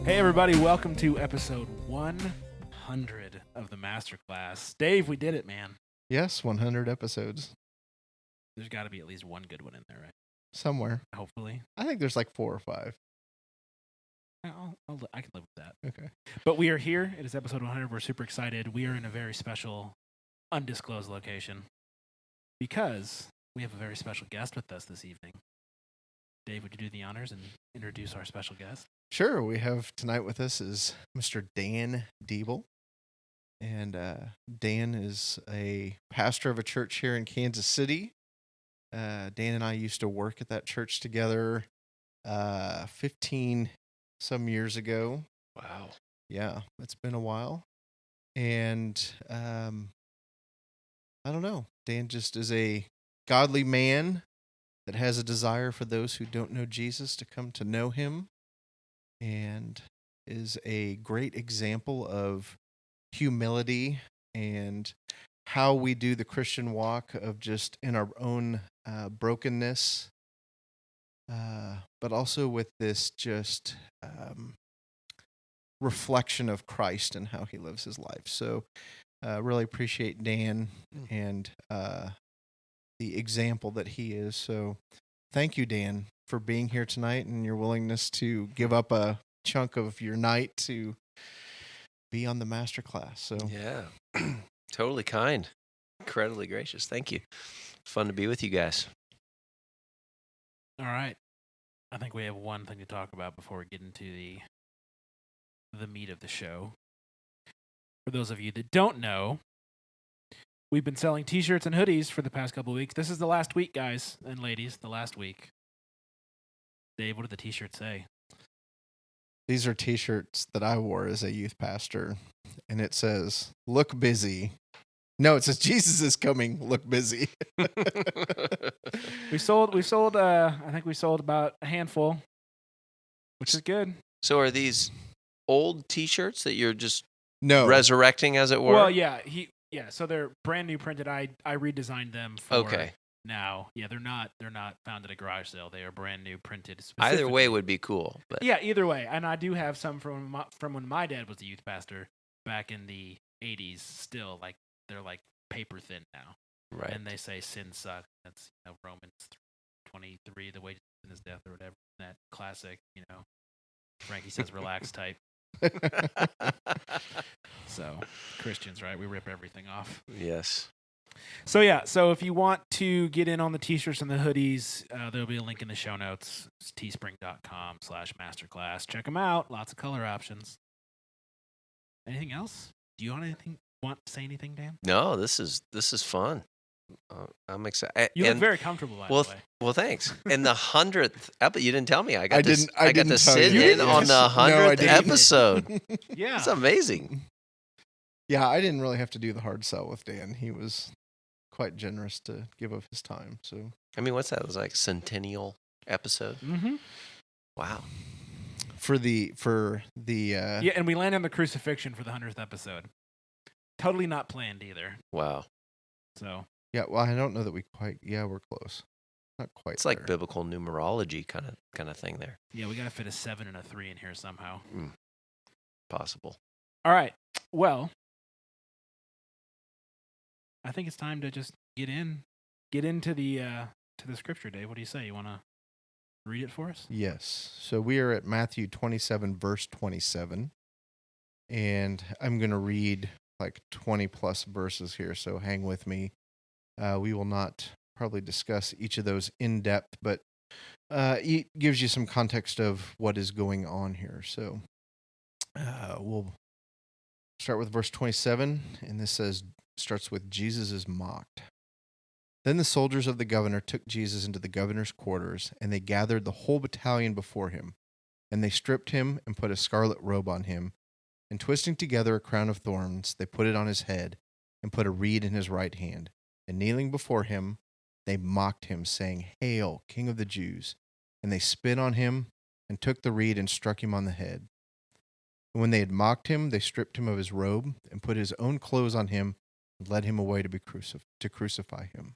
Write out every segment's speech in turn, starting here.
Hey everybody, welcome to episode 100 of the Masterclass. Dave, we did it, man. Yes, 100 episodes. There's got to be at least one good one in there, right? Somewhere. Hopefully. I think there's like 4 or 5. I can live with that. Okay. But we are here. It is episode 100. We're super excited. We are in a very special, undisclosed location because we have a very special guest with us this evening. Dave, would you do the honors and introduce our special guest? Sure. We have tonight with us is Mr. Dan Diebel. And Dan is a pastor of a church here in Kansas City. Dan and I used to work at that church together 15 some years ago. Wow. Yeah, it's been a while. And I don't know. Dan just is a godly man that has a desire for those who don't know Jesus to come to know him, and is a great example of humility and how we do the Christian walk of just in our own brokenness, but also with this just reflection of Christ and how he lives his life. So really appreciate Dan and the example that he is. So thank you, Dan, for being here tonight and your willingness to give up a chunk of your night to be on the Masterclass. So Yeah. Totally kind. Incredibly gracious. Thank you. Fun to be with you guys. All right. I think we have one thing to talk about before we get into the meat of the show. For those of you that don't know, we've been selling t-shirts and hoodies for the past couple of weeks. This is the last week, guys and ladies, the last week. Dave, what did the t-shirts say? these are t-shirts that I wore as a youth pastor, and it says, "Look busy." No, it says, "Jesus is coming. Look busy." We sold I think we sold about a handful, which is good. So are these old T-shirts that you're just No. resurrecting, as it were? Well, yeah, so they're brand new printed. I redesigned them for Okay. now. Yeah, they're not found at a garage sale. They are brand new printed Either way specifically. would be cool. But Yeah, either way. And I do have some from when my dad was a youth pastor back in the 80s still, like they're like paper thin now. right. And they say sin sucks. That's Romans 23, the wages of sin is death or whatever. That classic, Frankie says relax type. So Christians, right? We rip everything off. Yes. So yeah, so if you want to get in on the t-shirts and the hoodies, there'll be a link in the show notes. It's teespring.com/masterclass. Check them out. Lots of color options. Anything else? Do you want to say anything, Dan? No, this is fun. I'm excited. You look very comfortable, by the way. Well, thanks. And the 100th episode, you didn't tell me. I got didn't to tell sit you. in on Yes. the No, I 100th didn't. episode. Yeah. It's amazing. Yeah, I didn't really have to do the hard sell with Dan. He was quite generous to give up his time. So I mean, what's that? It was like centennial episode. Mm-hmm. Wow. for the Yeah, and we land on the crucifixion for the 100th episode. Totally not planned either. Wow. So yeah, well, I don't know that we're close. Not quite. It's like there. biblical numerology kind of thing there. yeah, we got to fit a 7 and a 3 in here somehow. Possible. All right. Well, I think it's time to just get into the scripture, Dave. What do you say? You want to read it for us? Yes. So we are at Matthew 27, verse 27. And I'm going to read like 20 plus verses here, so hang with me. We will not probably discuss each of those in depth, but it gives you some context of what is going on here. So we'll start with verse 27, and this starts with Jesus is mocked. Then the soldiers of the governor took Jesus into the governor's quarters, and they gathered the whole battalion before him. And they stripped him and put a scarlet robe on him, and twisting together a crown of thorns, they put it on his head and put a reed in his right hand. And kneeling before him, they mocked him, saying, "Hail, King of the Jews!" And they spit on him and took the reed and struck him on the head. And when they had mocked him, they stripped him of his robe and put his own clothes on him and led him away to crucify him.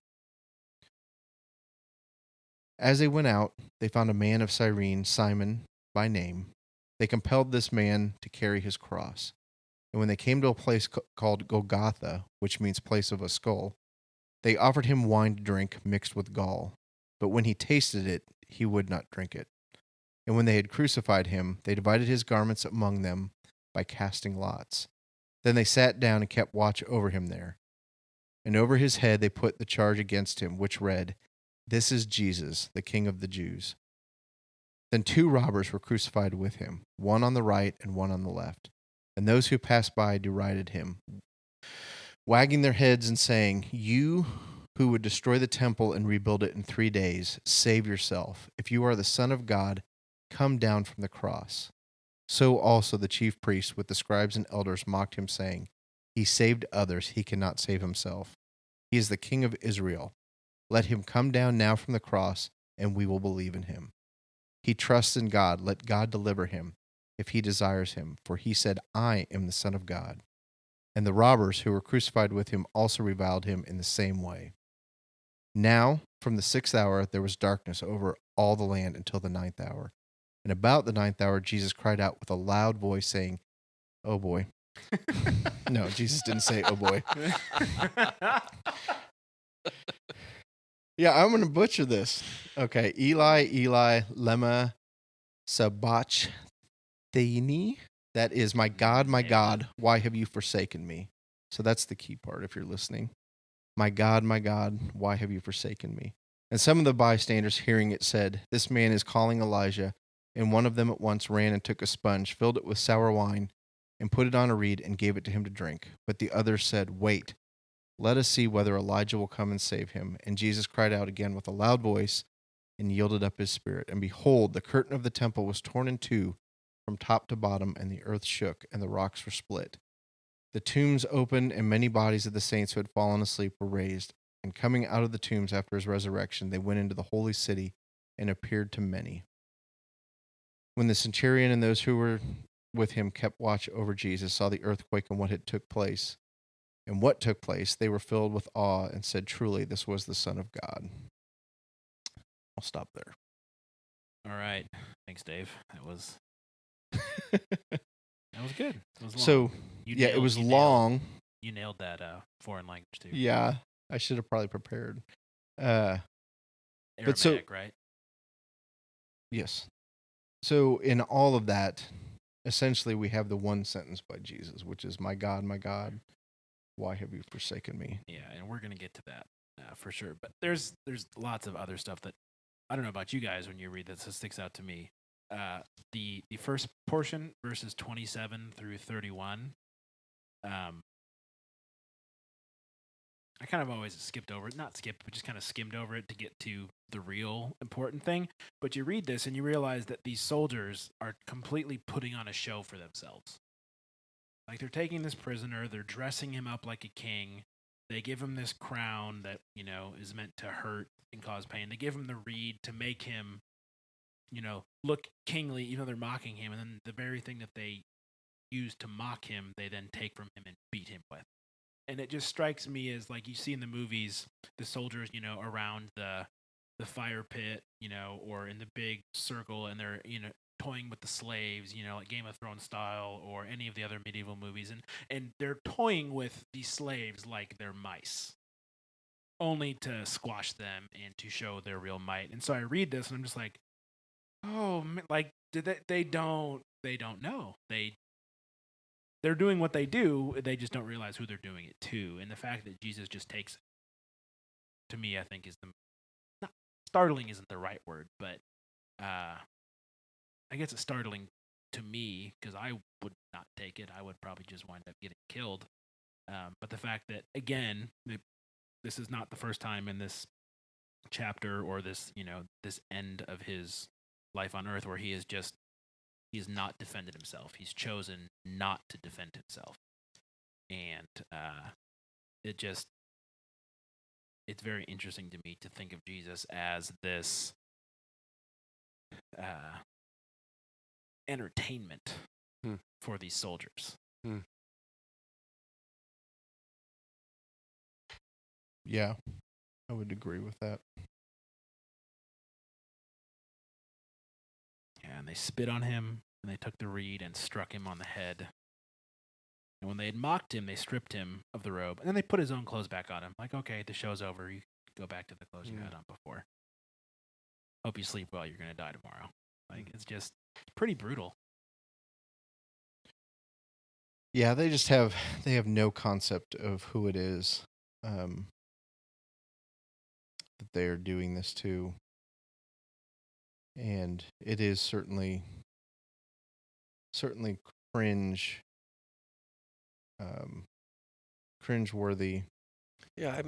As they went out, they found a man of Cyrene, Simon by name. They compelled this man to carry his cross. And when they came to a place called Golgotha, which means place of a skull, they offered him wine to drink mixed with gall. But when he tasted it, he would not drink it. And when they had crucified him, they divided his garments among them by casting lots. Then they sat down and kept watch over him there. And over his head they put the charge against him, which read, "This is Jesus, the King of the Jews." Then 2 robbers were crucified with him, one on the right and one on the left. And those who passed by derided him, wagging their heads and saying, "You who would destroy the temple and rebuild it in 3 days, save yourself. If you are the Son of God, come down from the cross." So also the chief priests with the scribes and elders mocked him, saying, "He saved others, he cannot save himself. He is the King of Israel. Let him come down now from the cross, and we will believe in him. He trusts in God. Let God deliver him, if he desires him. For he said, 'I am the Son of God.'" And the robbers who were crucified with him also reviled him in the same way. Now, from the 6th hour, there was darkness over all the land until the 9th hour. And about the 9th hour, Jesus cried out with a loud voice, saying, "Oh boy." No, Jesus didn't say, "Oh boy." Yeah, I'm going to butcher this. Okay. Eli, Eli, lema sabachthani. That is, my God, why have you forsaken me?" So that's the key part if you're listening. My God, why have you forsaken me?" And some of the bystanders hearing it said, "This man is calling Elijah." And one of them at once ran and took a sponge, filled it with sour wine, and put it on a reed and gave it to him to drink. But the others said, "Wait, let us see whether Elijah will come and save him." And Jesus cried out again with a loud voice and yielded up his spirit. And behold, the curtain of the temple was torn in two from top to bottom, and the earth shook, and the rocks were split. The tombs opened, and many bodies of the saints who had fallen asleep were raised. And coming out of the tombs after his resurrection, they went into the holy city and appeared to many. When the centurion and those who were with him kept watch over Jesus, saw the earthquake and what took place, they were filled with awe and said, "Truly, this was the Son of God." I'll stop there. All right. Thanks, Dave. That was good. It was long. So, it was long. You nailed that foreign language too. Yeah, I should have probably prepared. Aramaic, right? Yes. So in all of that, essentially we have the one sentence by Jesus, which is, my God, why have you forsaken me?" Yeah, and we're going to get to that for sure. But there's lots of other stuff that, I don't know about you guys when you read this, it sticks out to me. The first portion, verses 27 through 31, I kind of always skipped over it. Not skipped, but just kind of skimmed over it to get to the real important thing. But you read this and you realize that these soldiers are completely putting on a show for themselves. Like, they're taking this prisoner, they're dressing him up like a king. They give him this crown that, is meant to hurt and cause pain. They give him the reed to make him, look kingly, even though they're mocking him. And then the very thing that they use to mock him, they then take from him and beat him with. And it just strikes me as, like, you see in the movies, the soldiers, around the fire pit, or in the big circle, and they're, toying with the slaves, like Game of Thrones style, or any of the other medieval movies. And they're toying with these slaves like they're mice, only to squash them and to show their real might. And so I read this and I'm just like, oh, like, they don't know. They're doing what they do. They just don't realize who they're doing it to. And the fact that Jesus just takes it, to me, I think is not startling isn't the right word, but I guess it's startling to me because I would not take it. I would probably just wind up getting killed. But the fact that, again, this is not the first time in this chapter or this, this end of his life on earth where he has not defended himself. He's chosen not to defend himself. And it's very interesting to me to think of Jesus as this entertainment for these soldiers. Yeah, I would agree with that. Yeah, and they spit on him. and they took the reed and struck him on the head. And when they had mocked him, they stripped him of the robe, and then they put his own clothes back on him. Like, okay, the show's over. You go back to the clothes you had on before. Hope you sleep well. You're going to die tomorrow. Like, it's just pretty brutal. Yeah, they have no concept of who it is that they are doing this to. And it is certainly cringe-worthy. Yeah,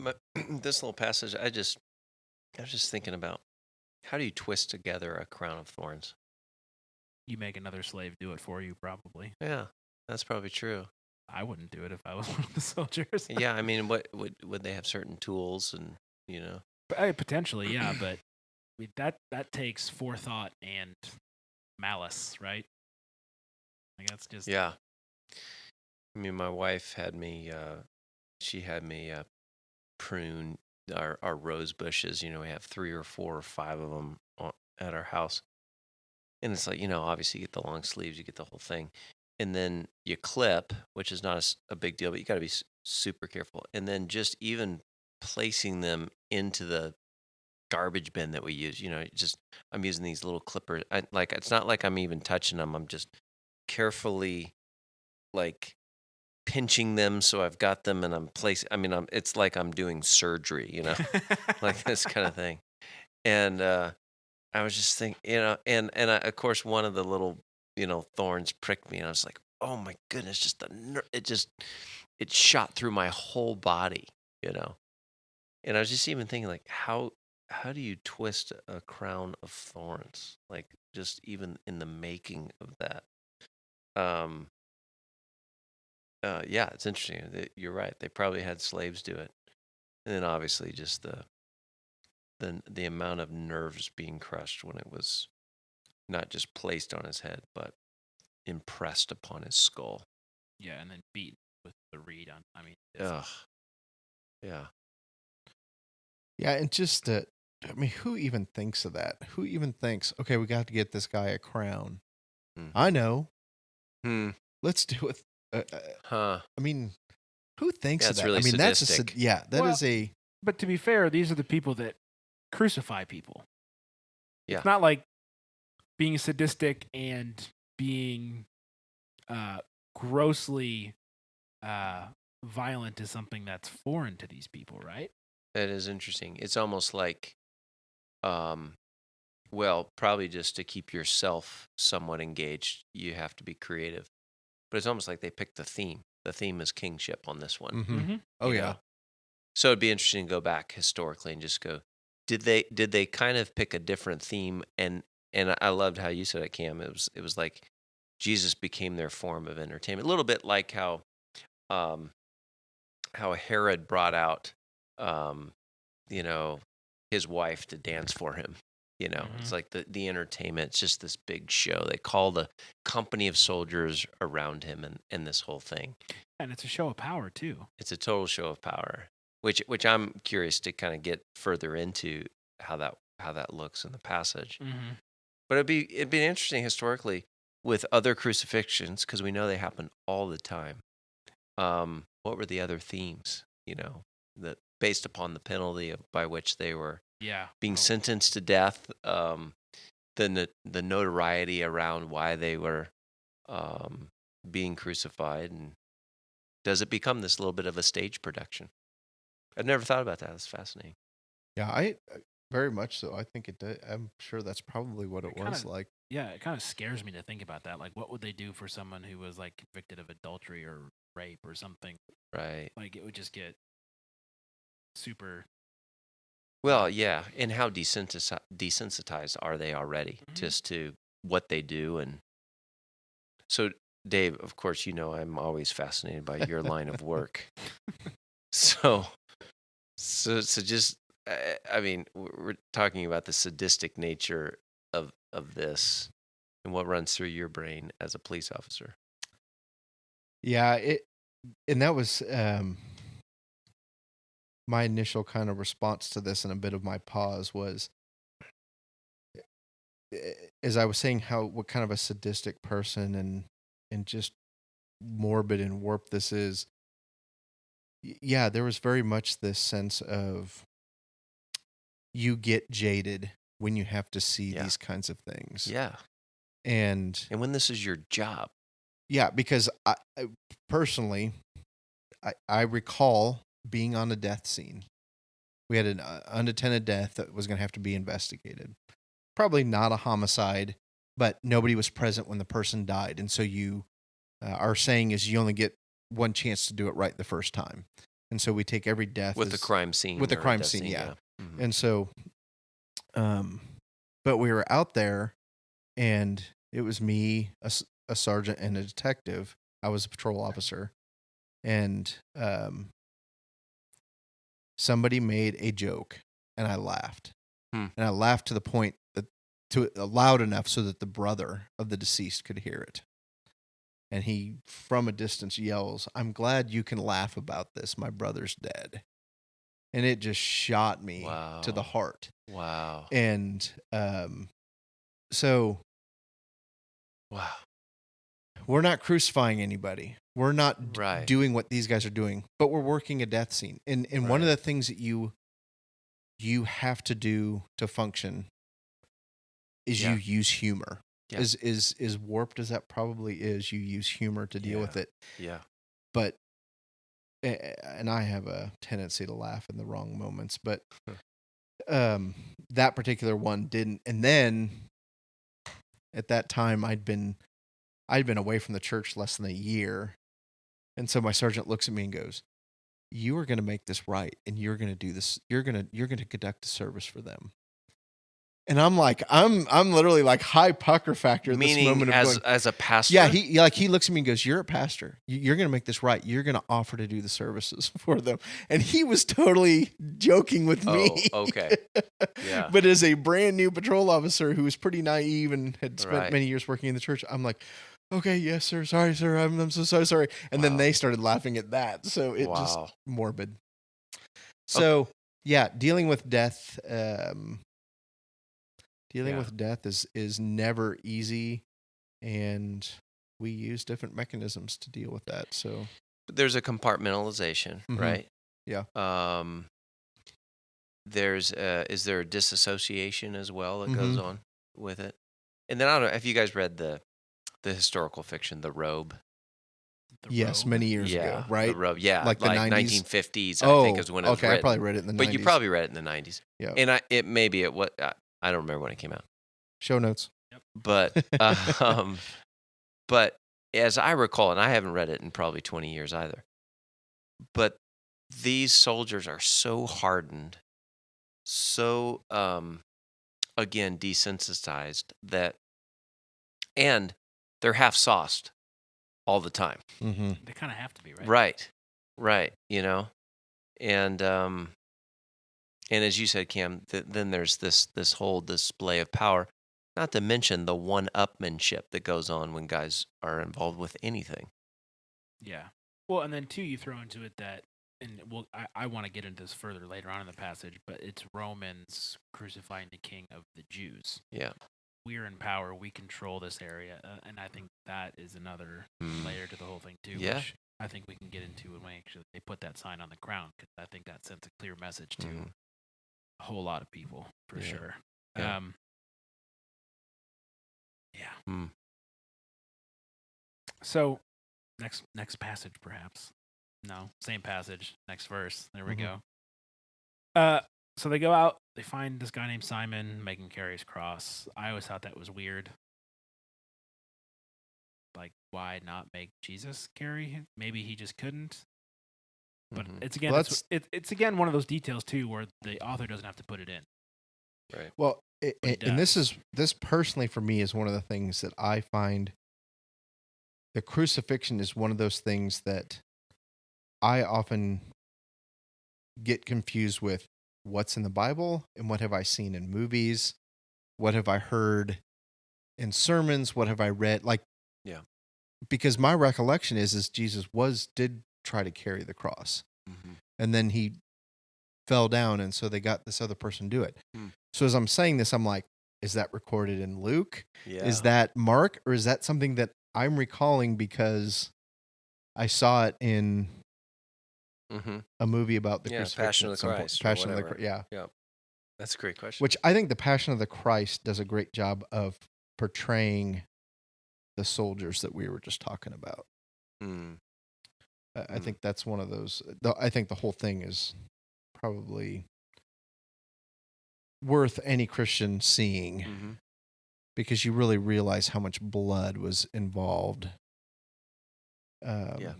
this little passage, I was just thinking about, how do you twist together a crown of thorns? You make another slave do it for you, probably. Yeah, that's probably true. I wouldn't do it if I was one of the soldiers. Yeah, I mean, what would they have certain tools and, you know? Potentially, yeah, but I mean, that takes forethought and malice, right? Like, that's just... Yeah. I mean, my wife had me, she had me prune our rose bushes. You know, we have 3 or 4 or 5 of them at our house. And it's like, you know, obviously you get the long sleeves, you get the whole thing. And then you clip, which is not a big deal, but you got to be super careful. And then just even placing them into the garbage bin that we use, you know, I'm using these little clippers. It's not like I'm even touching them. I'm just carefully, like, pinching them so I've got them, and I'm placing. I mean, it's like I'm doing surgery, you know, like this kind of thing. And I was just thinking, you know, and of course one of the little, you know, thorns pricked me, and I was like, oh my goodness, just it shot through my whole body, you know. And I was just even thinking, like, how do you twist a crown of thorns? Like, just even in the making of that. Yeah, it's interesting. You're right. They probably had slaves do it, and then obviously just the amount of nerves being crushed when it was not just placed on his head, but impressed upon his skull. Yeah, and then beaten with the reed on. I mean, Ugh. Yeah. Yeah, and just that. I mean, who even thinks of that? Who even thinks, okay, we got to get this guy a crown? I know. Let's do it. I mean, who thinks of that? Really I mean, sadistic. that is a. But to be fair, these are the people that crucify people. Yeah. It's not like being sadistic and being grossly violent is something that's foreign to these people, right? That is interesting. It's almost like, well, probably just to keep yourself somewhat engaged, you have to be creative. But it's almost like they picked the theme. The theme is kingship on this one. Mm-hmm. Oh yeah. Know? So it'd be interesting to go back historically and just go, did they kind of pick a different theme? And I loved how you said it, Cam. It was like Jesus became their form of entertainment. A little bit like how Herod brought out you know, his wife to dance for him. You know, It's like the entertainment. It's just this big show. They call the company of soldiers around him and this whole thing. And it's a show of power too. It's a total show of power, which I'm curious to kind of get further into how that looks in the passage. Mm-hmm. But it'd be interesting historically with other crucifixions, because we know they happen all the time. What were the other themes? You know, that based upon the penalty by which they were being sentenced to death, the notoriety around why they were being crucified, and does it become this little bit of a stage production? I've never thought about that. It's fascinating. Yeah, I very much so. I think it did. I'm sure that's probably what it was like. Yeah, it kind of scares me to think about that. Like, what would they do for someone who was like convicted of adultery or rape or something? Right. Like, it would just get super. Well, yeah, and how desensitized are they already just to what they do? And so, Dave, of course, you know I'm always fascinated by your line of work. So just, I mean, we're talking about the sadistic nature of this and what runs through your brain as a police officer. Yeah, and that was my initial kind of response to this, and a bit of my pause was, as I was saying, what kind of a sadistic person and just morbid and warped this is. Yeah, there was very much this sense of you get jaded when you have to see these kinds of things. Yeah. And when this is your job. Yeah, because I personally, I recall being on a death scene. We had an unattended death that was going to have to be investigated. Probably not a homicide, but nobody was present when the person died. And so our saying is you only get one chance to do it right the first time. And so we take every death with the crime scene. With the crime scene, yeah. Mm-hmm. And so, but we were out there, and it was me, a sergeant, and a detective. I was a patrol officer, and somebody made a joke, and I laughed, and I laughed to the point that loud enough so that the brother of the deceased could hear it. And he, from a distance, yells, "I'm glad you can laugh about this. My brother's dead." And it just shot me to the heart. Wow. And so, wow, we're not crucifying anybody. We're not doing what these guys are doing, but we're working a death scene. And one of the things that you have to do to function is you use humor. Yeah. As warped as that probably is, you use humor to deal with it. Yeah. But, and I have a tendency to laugh in the wrong moments, but that particular one didn't. And then at that time I'd been away from the church less than a year. And so my sergeant looks at me and goes, "You are going to make this right. And you're going to do this. You're going to conduct a service for them." And I'm like, I'm literally like high pucker factor at this moment of going, as a pastor. Yeah, he looks at me and goes, "You're a pastor. You're going to make this right. You're going to offer to do the services for them." And he was totally joking with me. Oh, okay. Yeah. But as a brand new patrol officer who was pretty naive and had spent many years working in the church, I'm like, "Okay, yes, sir. Sorry, sir. I'm so sorry." And then they started laughing at that. So it just morbid. So dealing with death. Dealing with death is never easy, and we use different mechanisms to deal with that. So there's a compartmentalization, right? Yeah. Is there a disassociation as well that goes on with it? And then I don't know if you guys read the historical fiction, The Robe. Yes, many years ago, right? The Robe, yeah, like the 90s? 1950s. I think is when it was written. I probably read it in the 90s. But you probably read it in the 90s. Yeah, and I don't remember when it came out. Show notes. Yep. But as I recall, and I haven't read it in probably 20 years either, but these soldiers are so hardened, so, again, desensitized and they're half sauced all the time. Mm-hmm. They kind of have to be, right? Right. And as you said, Cam, then there's this whole display of power, not to mention the one-upmanship that goes on when guys are involved with anything. Yeah. Well, and then, too, you throw into it that, and I want to get into this further later on in the passage, but it's Romans crucifying the king of the Jews. Yeah. We're in power. We control this area. And I think that is another layer to the whole thing, too, which I think we can get into when they put that sign on the ground, because I think that sends a clear message to a whole lot of people, for sure. Yeah. So, next passage, perhaps. No, same passage. Next verse. There we go. So they go out. They find this guy named Simon making carry his cross. I always thought that was weird. Like, why not make Jesus carry him? Maybe he just couldn't. But it's again, it's again one of those details too, where the author doesn't have to put it in. Right. Well, and this personally for me is one of the things that I find. The crucifixion is one of those things that I often get confused with what's in the Bible and what have I seen in movies, what have I heard in sermons, what have I read, because my recollection is Jesus did try to carry the cross, and then he fell down, and so they got this other person to do it. So as I'm saying this, I'm like, is that recorded in Luke? Yeah. Is that Mark? Or is that something that I'm recalling because I saw it in Mm-hmm. a movie about the Yeah, crucifixion Passion of at the some point? Christ or Passion of the whatever. Yeah. Yeah. That's a great question. Which I think the Passion of the Christ does a great job of portraying the soldiers that we were just talking about. Mm. I think that's one of those. I think the whole thing is probably worth any Christian seeing Mm-hmm. because you really realize how much blood was involved. Yeah.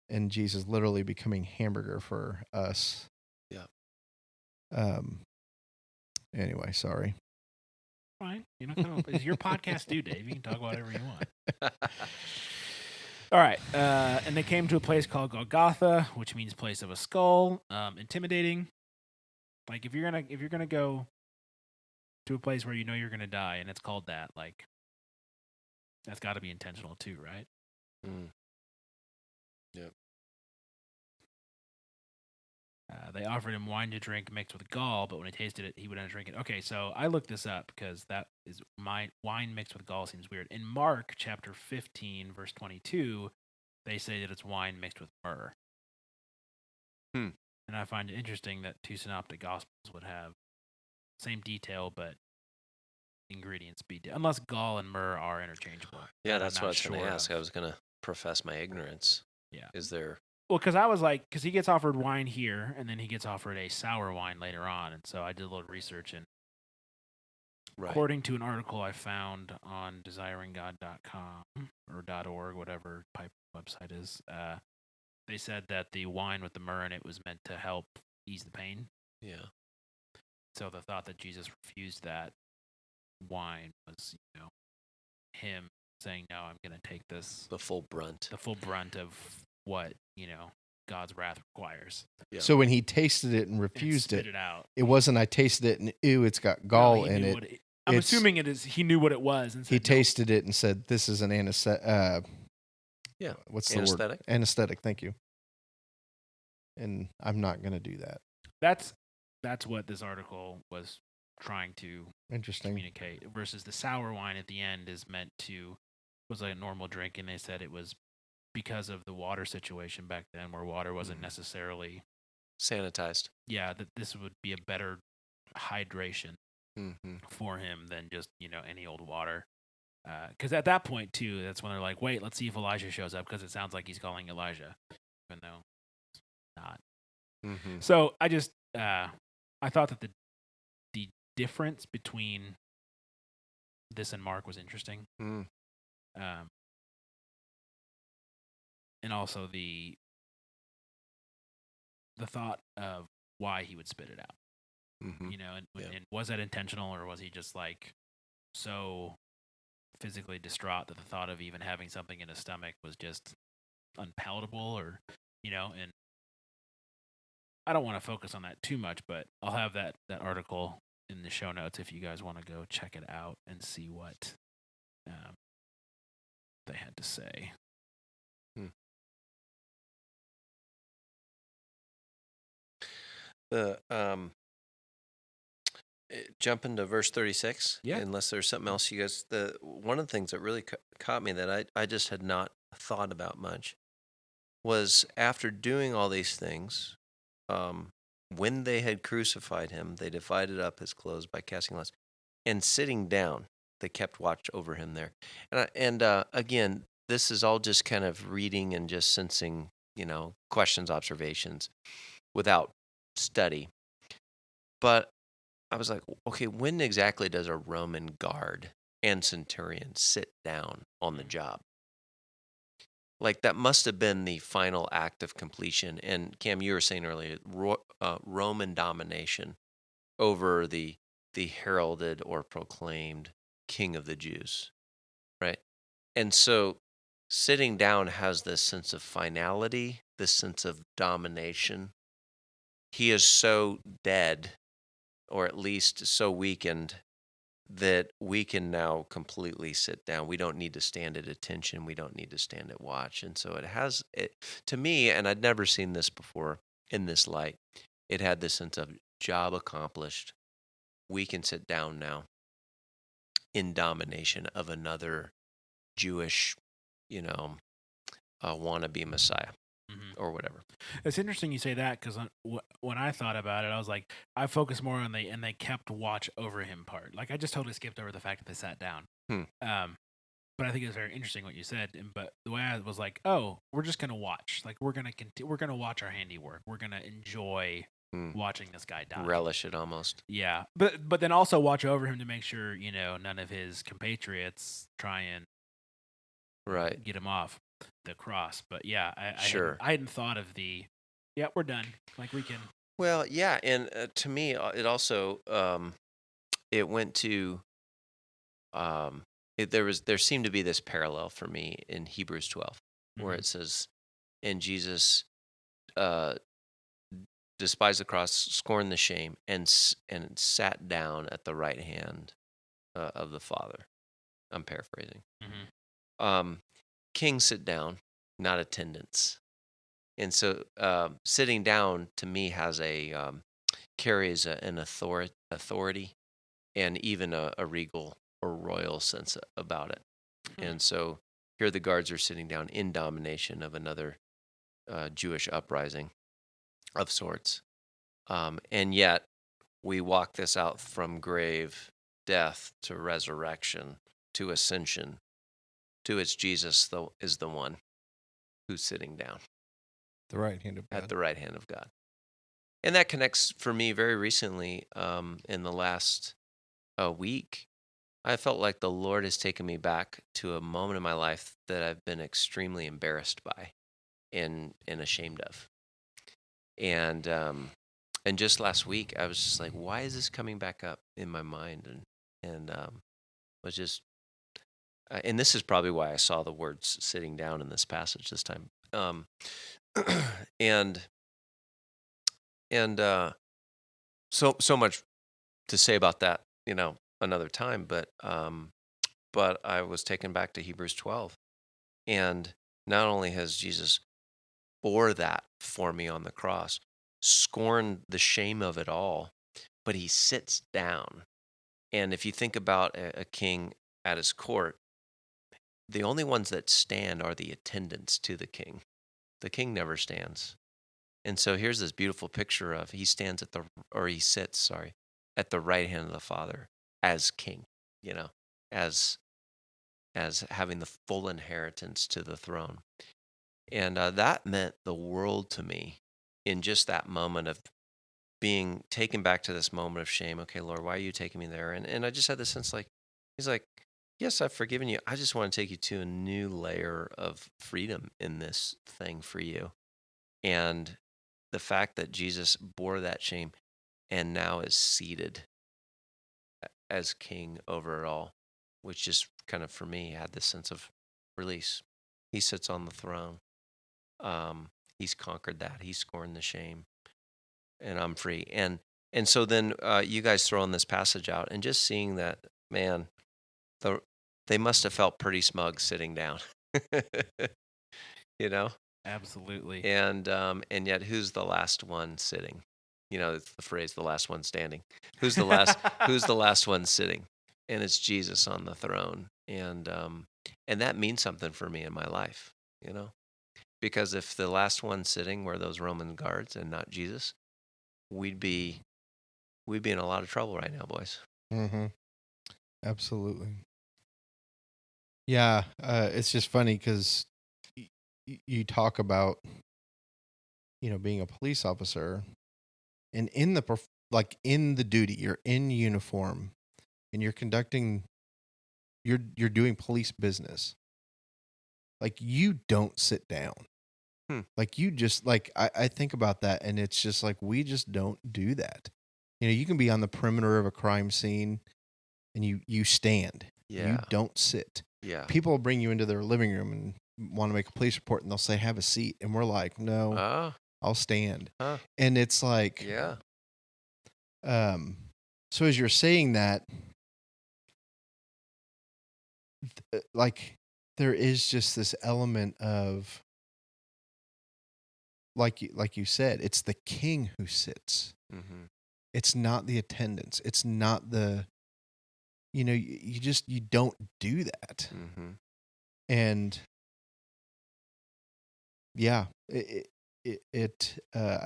And Jesus literally becoming hamburger for us. Yeah. Anyway, sorry. Fine. You're not gonna, it's your podcast too, Dave. You can talk about whatever you want. All right. And they came to a place called Golgotha, which means place of a skull. Intimidating. Like if you're gonna go to a place where you know you're gonna die and it's called that, like that's got to be intentional too, right? Mm. Yep. They offered him wine to drink mixed with gall, but when he tasted it, he wouldn't drink it. Okay, so I looked this up because that is wine mixed with gall seems weird. In Mark chapter 15, verse 22, they say that it's wine mixed with myrrh. And I find it interesting that two synoptic gospels would have same detail, but ingredients be unless gall and myrrh are interchangeable. Yeah, that that's I'm what I not was going sure to ask. of. I was going to profess my ignorance. Yeah. Is there? Well, because I was like, because he gets offered wine here, and then he gets offered a sour wine later on, and so I did a little research, and Right. according to an article I found on desiringgod.com or .org, whatever pipe website is, they said that the wine with the myrrh in it was meant to help ease the pain. Yeah. So the thought that Jesus refused that wine was, him saying, "No, I'm going to take this." The full brunt. The full brunt of what God's wrath requires. Yeah. So when he tasted it and refused spit it out. it wasn't I tasted it and ew, it's got gall in it. I'm It's- assuming it is. He knew what it was, and said, He "Nope." tasted it and said, "This is an anesthetic." Yeah. What's the Anesthetic. word? Anesthetic. Thank you. And I'm not going to do that. That's what this article was trying to Interesting. communicate. Versus the sour wine at the end is meant to was like a normal drink, and they said it was because of the water situation back then, where water wasn't necessarily Sanitized. Yeah, that this would be a better hydration Mm-hmm. for him than just any old water. Because at that point too, that's when they're like, wait, let's see if Elijah shows up, because it sounds like he's calling Elijah, even though it's not. Mm-hmm. So I just I thought that the difference between this and Mark was interesting. Mm. And also the thought of why he would spit it out. Mm-hmm. And was that intentional, or was he just like so physically distraught that the thought of even having something in his stomach was just unpalatable, or and I don't want to focus on that too much, but I'll have that article in the show notes if you guys want to go check it out and see what they had to say. Jump into verse 36. Yeah. Unless there's something else you guys. One of the things that really caught me that I just had not thought about much was after doing all these things, when they had crucified him, they divided up his clothes by casting lots, and sitting down, they kept watch over him there. And again, this is all just kind of reading and just sensing, questions, observations, without study. But I was like, okay, when exactly does a Roman guard and centurion sit down on the job? Like, that must have been the final act of completion. And Cam, you were saying earlier, Roman domination over the heralded or proclaimed King of the Jews, right? And so sitting down has this sense of finality, this sense of domination. He is so dead, or at least so weakened, that we can now completely sit down. We don't need to stand at attention. We don't need to stand at watch. And so it to me, and I'd never seen this before in this light, it had this sense of job accomplished. We can sit down now. in domination of another Jewish, wannabe Messiah or whatever. It's interesting you say that because when I thought about it, I was like, I focused more on and they kept watch over him part. Like I just totally skipped over the fact that they sat down. But I think it's very interesting what you said. But the way I was like, oh, we're just gonna watch. Like we're gonna watch our handiwork. We're gonna enjoy watching this guy die. Relish it almost. Yeah, but then also watch over him to make sure none of his compatriots try and get him off the cross. But yeah, I hadn't thought of we're done. Like we can. Well, yeah, and to me, it also it went to there seemed to be this parallel for me in Hebrews 12, where it says, and Jesus despised the cross, scorned the shame, and sat down at the right hand of the Father. I'm paraphrasing. Kings sit down, not attendants. And so sitting down to me has carries an authority and even a regal or royal sense about it. And so here the guards are sitting down in domination of another Jewish uprising of sorts. And yet we walk this out from grave death to resurrection to ascension to its Jesus is the one who's sitting down. The right hand of God. At the right hand of God. And that connects for me very recently in the last week. I felt like the Lord has taken me back to a moment in my life that I've been extremely embarrassed by and ashamed of. And just last week, I was just like, why is this coming back up in my mind? And was just, and this is probably why I saw the words sitting down in this passage this time. And so much to say about that, another time, but I was taken back to Hebrews 12, and not only has Jesus bore that for me on the cross, scorned the shame of it all, but he sits down. And if you think about a king at his court, the only ones that stand are the attendants to the king. The king never stands. And so here's this beautiful picture of he sits at the right hand of the Father as king, as having the full inheritance to the throne. And that meant the world to me in just that moment of being taken back to this moment of shame. Okay, Lord, why are you taking me there? And I just had this sense he's like, yes, I've forgiven you. I just want to take you to a new layer of freedom in this thing for you. And the fact that Jesus bore that shame and now is seated as king over it all, which just kind of for me had this sense of release. He sits on the throne. He's conquered that. He's scorned the shame, and I'm free. And so then you guys throw in this passage out, and just seeing that, man, they must have felt pretty smug sitting down, Absolutely. And yet, who's the last one sitting? It's the phrase, the last one standing. Who's the last? Who's the last one sitting? And it's Jesus on the throne. And that means something for me in my life, because if the last one sitting were those Roman guards and not Jesus, we'd be in a lot of trouble right now, boys. Mm-hmm. Absolutely. Yeah, it's just funny because you talk about, being a police officer, and in the duty, you're in uniform, and you're doing police business. Like, you don't sit down. Like, you just, I think about that, and it's just like, we just don't do that. You can be on the perimeter of a crime scene, and you stand. Yeah. You don't sit. Yeah. People will bring you into their living room and want to make a police report, and they'll say, have a seat. And we're like, no, I'll stand. And it's like, yeah. So as you're saying that, there is just this element of, like you said, it's the king who sits. Mm-hmm. It's not the attendants. It's not the you don't do that. Mm-hmm. And yeah, I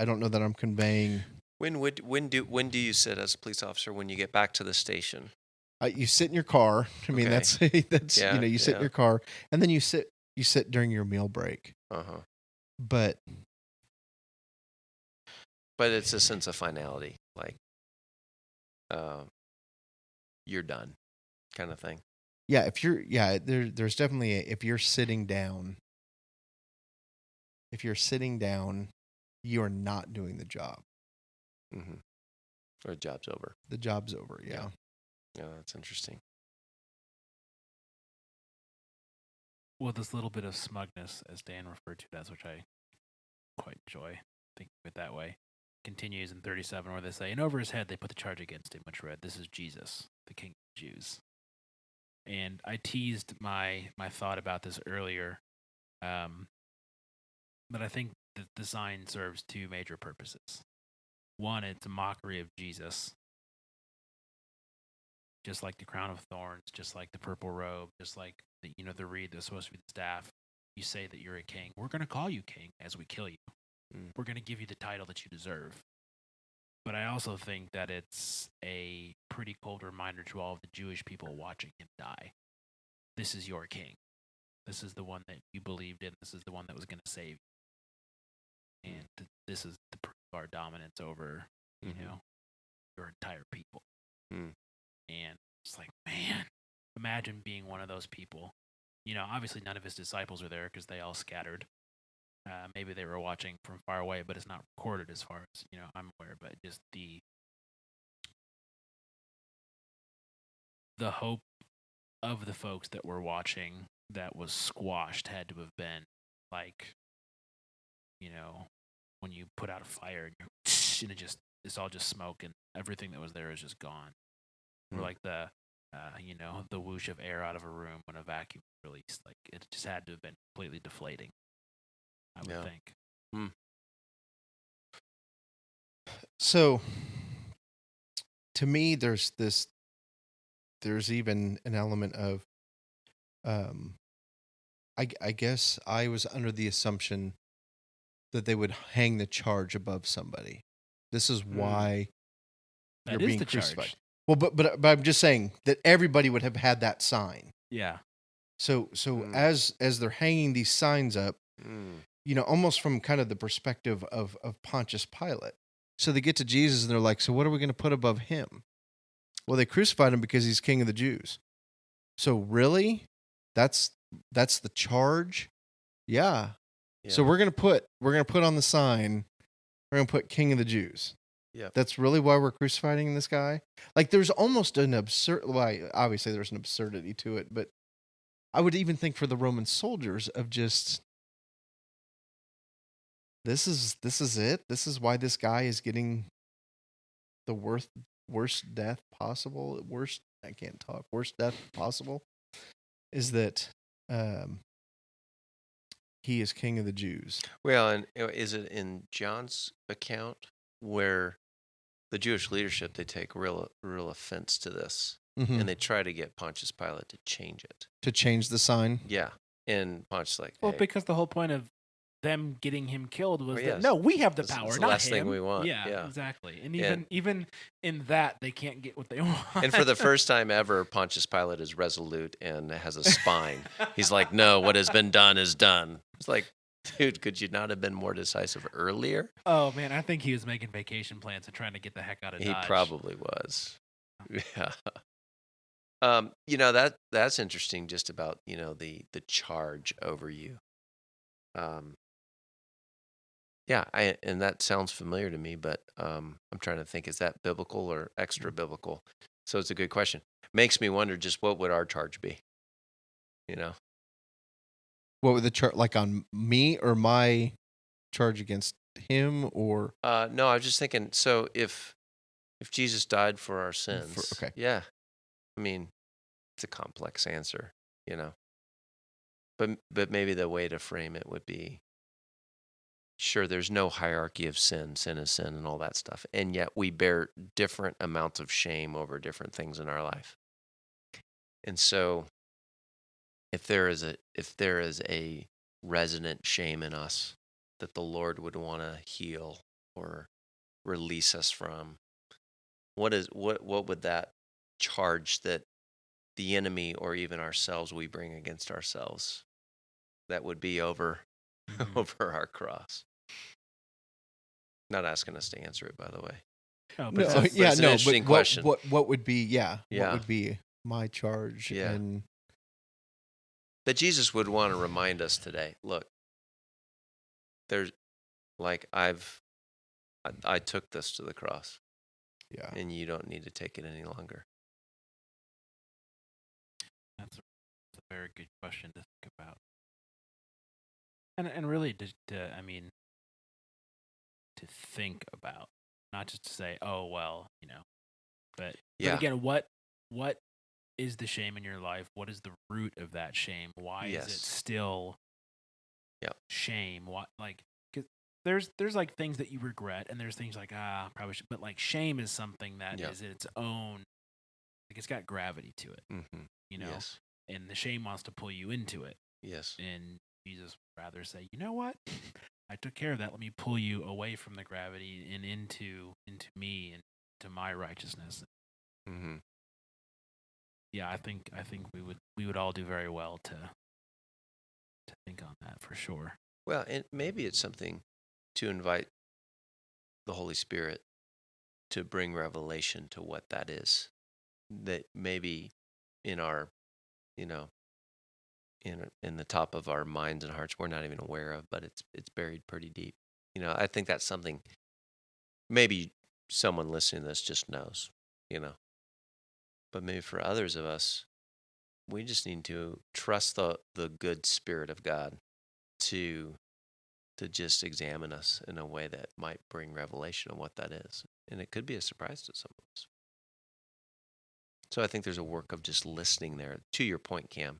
don't know that I'm conveying. When do you sit as a police officer when you get back to the station? You sit in your car. I mean, Okay. that's Yeah, you sit in yeah. your car, and then you sit during your meal break. Uh-huh. But But it's a sense of finality, like you're done, kind of thing. yeah, there's definitely if you're sitting down, you are not doing the job. Mm-hmm. Or the job's over. The job's over. Yeah. Yeah, that's interesting. Well, this little bit of smugness, as Dan referred to it as, which I quite enjoy thinking of it that way, continues in 37, where they say, and over his head they put the charge against him, which read, "This is Jesus, the King of the Jews." And I teased my thought about this earlier, but I think the sign serves two major purposes. One, it's a mockery of Jesus, just like the crown of thorns, just like the purple robe, just like the reed that's supposed to be the staff. You say that you're a king. We're going to call you king as we kill you. We're going to give you the title that you deserve. But I also think that it's a pretty cold reminder to all of the Jewish people watching him die. This is your king. This is the one that you believed in. This is the one that was going to save you. And this is the proof of our dominance over, your entire people. And it's like, man, imagine being one of those people. Obviously none of his disciples are there because they all scattered. Maybe they were watching from far away, but it's not recorded as far as I'm aware. But just the hope of the folks that were watching that was squashed had to have been like, when you put out a fire and it's all just smoke and everything that was there is just gone. Or like the whoosh of air out of a room when a vacuum is released. Like it just had to have been completely deflating, I would think. So, to me, there's even an element of, I guess I was under the assumption that they would hang the charge above somebody. This is why you're being crucified. Charge. Well, but I'm just saying that everybody would have had that sign. Yeah. So as they're hanging these signs up, almost from kind of the perspective of Pontius Pilate. So they get to Jesus and they're like, so what are we going to put above him? Well, they crucified him because he's King of the Jews. So really, that's the charge. Yeah. So we're gonna put on the sign, we're gonna put King of the Jews. Yeah. That's really why we're crucifying this guy. Like there's almost an obviously there's an absurdity to it, but I would even think for the Roman soldiers of just this is it. This is why this guy is getting the worst death possible. Worst death possible is that he is King of the Jews. Well, and is it in John's account where the Jewish leadership, they take real offense to this, and they try to get Pontius Pilate to change it, to change the sign? Yeah, and Pontius like, well, hey, because the whole point of them getting him killed was yes. that, no, we have the It's power, the not last him. thing we want. Yeah, exactly. And even in that, they can't get what they want. And for the first time ever, Pontius Pilate is resolute and has a spine. He's like, no, what has been done is done. It's like, dude, could you not have been more decisive earlier? Oh, man, I think he was making vacation plans and trying to get the heck out of Dodge. He probably was. Yeah. That's interesting just about, the charge over you. Yeah, and that sounds familiar to me, but I'm trying to think, is that biblical or extra biblical? So it's a good question. Makes me wonder just what would our charge be? What would the charge, like on me or my charge against him, or? No, I was just thinking, so if Jesus died for our sins, okay. Yeah, I mean, it's a complex answer, but maybe the way to frame it would be, sure, there's no hierarchy of sin. Sin is sin and all that stuff. And yet we bear different amounts of shame over different things in our life. And so if there is a resident shame in us that the Lord would want to heal or release us from, what would that charge that the enemy or even ourselves we bring against ourselves that would be over Mhm. over our cross? Not asking us to answer it, by the way. No, but No, that's- it's an interesting but question. what would be what Yeah. would be my charge? Yeah. And That Jesus would want to remind us today. Look, there's like I took this to the cross, yeah, and you don't need to take it any longer. That's a very good question to think about. And really, I mean, to think about, not just to say, oh, well, but Yeah. again, what is the shame in your life? What is the root of that shame? Why is it Yes. still Yep. shame? What, like, 'cause there's like things that you regret, and there's things like, probably should, but like shame is something that Yep. is its own, like it's got gravity to it, Mm-hmm. Yes. and the shame wants to pull you into it. Yes. And Jesus would rather say, you know what? I took care of that. Let me pull you away from the gravity and into me and to my righteousness. Mm-hmm. Yeah, I think we would all do very well to think on that for sure. Well, and maybe it's something to invite the Holy Spirit to bring revelation to what that is. That maybe in our, in the top of our minds and hearts, we're not even aware of, but it's buried pretty deep. I think that's something maybe someone listening to this just knows, but maybe for others of us, we just need to trust the good Spirit of God to just examine us in a way that might bring revelation of what that is. And it could be a surprise to some of us. So I think there's a work of just listening there. To your point, Cam,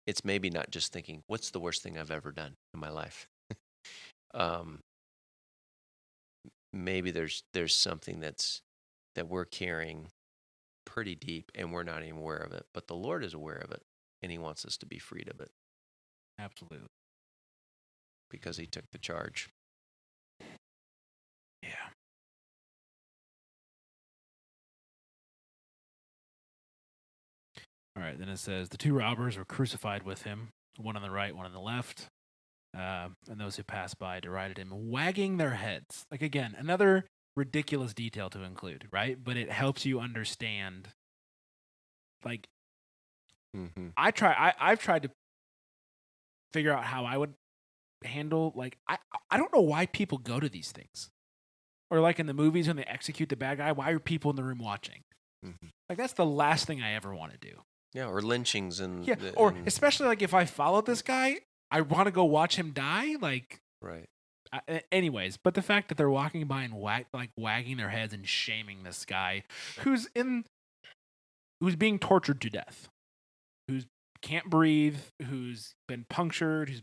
it's maybe not just thinking, what's the worst thing I've ever done in my life? Maybe there's something that we're carrying pretty deep and we're not even aware of it, but the Lord is aware of it and he wants us to be freed of it Absolutely. because he took the charge. Yeah. All right, then it says, the two robbers were crucified with him, one on the right, one on the left. And those who passed by derided him, wagging their heads. Like, again, another ridiculous detail to include, right? But it helps you understand. Like, Mm-hmm. I've tried to figure out how I would handle, like, I don't know why people go to these things. Or like in the movies when they execute the bad guy, why are people in the room watching? Mm-hmm. Like, that's the last thing I ever want to do. Yeah, or lynchings and Yeah, or especially like if I follow this guy, I want to go watch him die. Like, right. Anyways, but the fact that they're walking by and wagging their heads and shaming this guy who's being tortured to death, who's can't breathe, who's been punctured,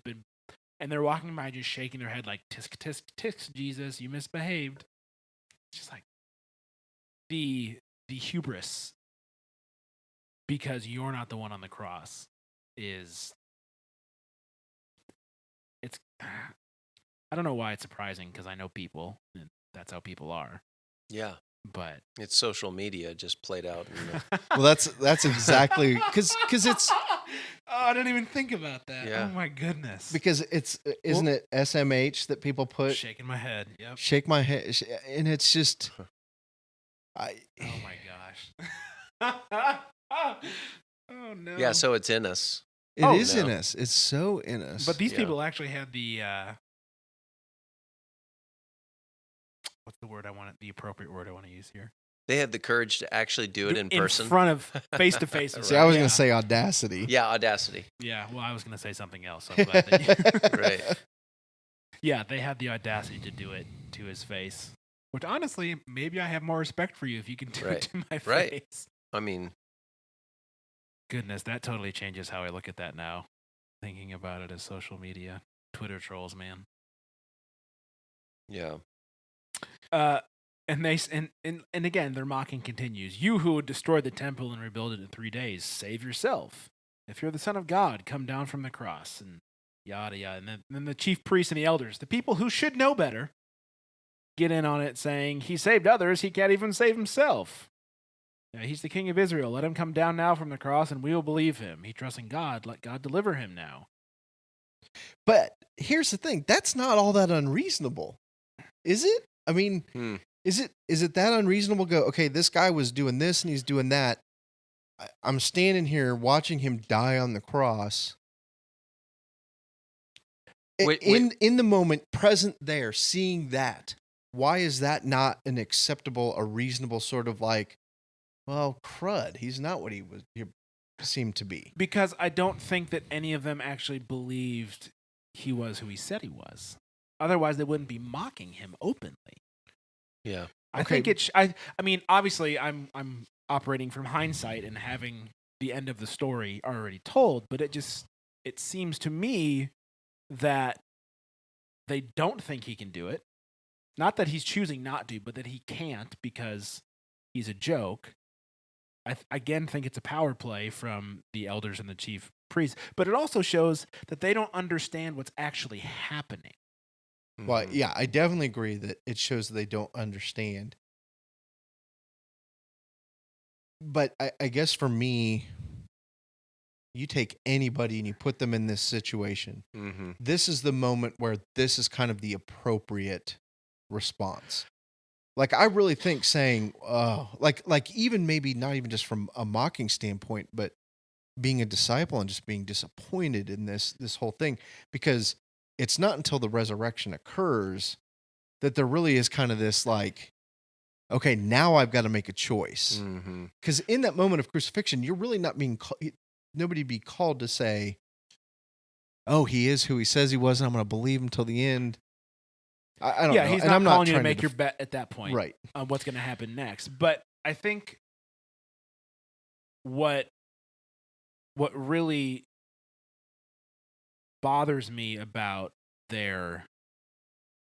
and they're walking by just shaking their head like, tisk, tisk, tisk, Jesus, you misbehaved. It's just like the hubris, because you're not the one on the cross, it's I don't know why it's surprising, because I know people and that's how people are, Yeah, but it's social media just played out. well, that's exactly because it's I didn't even think about that. Yeah. Oh my goodness. because it's isn't it SMH that people put Shaking my head. Yep. shake my head, and it's just Oh my gosh. Oh no. Yeah, so it's in us. it Oh, is in no. us. It's so in us. But these Yeah. people actually had the what's the word I want? The appropriate word I want to use here. They had the courage to actually do it in person. front of face to face. See, I was Yeah. gonna say audacity. Yeah, audacity. Yeah. Well, I was gonna say something else. So I'm glad that you... Right. Yeah, they had the audacity to do it to his face. Which honestly, maybe I have more respect for you if you can do Right. it to my Right. face. I mean, Goodness, that totally changes how I look at that now. Thinking about it as social media, Twitter trolls, man. yeah. And And and again, their mocking continues. You who would destroy the temple and rebuild it in 3 days, save yourself. If you're the Son of God, come down from the cross, and yada yada. And then the chief priests and the elders, the people who should know better, get in on it, saying, "He saved others; he can't even save himself. Yeah, he's the King of Israel. Let him come down now from the cross, and we will believe him. He trusts in God. Let God deliver him now." But here's the thing: that's not all that unreasonable, is it? I mean, is it that unreasonable? Go, okay, this guy was doing this and he's doing that. I'm standing here watching him die on the cross. In the moment, present there, seeing that. Why is that not an acceptable, a reasonable sort of like, well, crud, he's not what he seemed to be? Because I don't think that any of them actually believed he was who he said he was. Otherwise, they wouldn't be mocking him openly. Yeah. I think I mean, obviously, I'm operating from hindsight and having the end of the story already told, but it seems to me that they don't think he can do it. Not that he's choosing not to, but that he can't because he's a joke. I again think it's a power play from the elders and the chief priests, but it also shows that they don't understand what's actually happening. Well, yeah, I definitely agree that it shows that they don't understand. But I guess for me, you take anybody and you put them in this situation. Mm-hmm. This is the moment where this is kind of the appropriate response. Like, I really think saying, like even maybe not even just from a mocking standpoint, but being a disciple and just being disappointed in this whole thing, because it's not until the resurrection occurs that there really is kind of this like, okay, now I've got to make a choice. Because in that moment of crucifixion, you're really not being nobody be called to say, oh, he is who he says he was, and I'm going to believe him till the end. I don't know. He's and not I'm calling not you to trying make your bet at that point, right, on what's going to happen next. But I think what really bothers me about their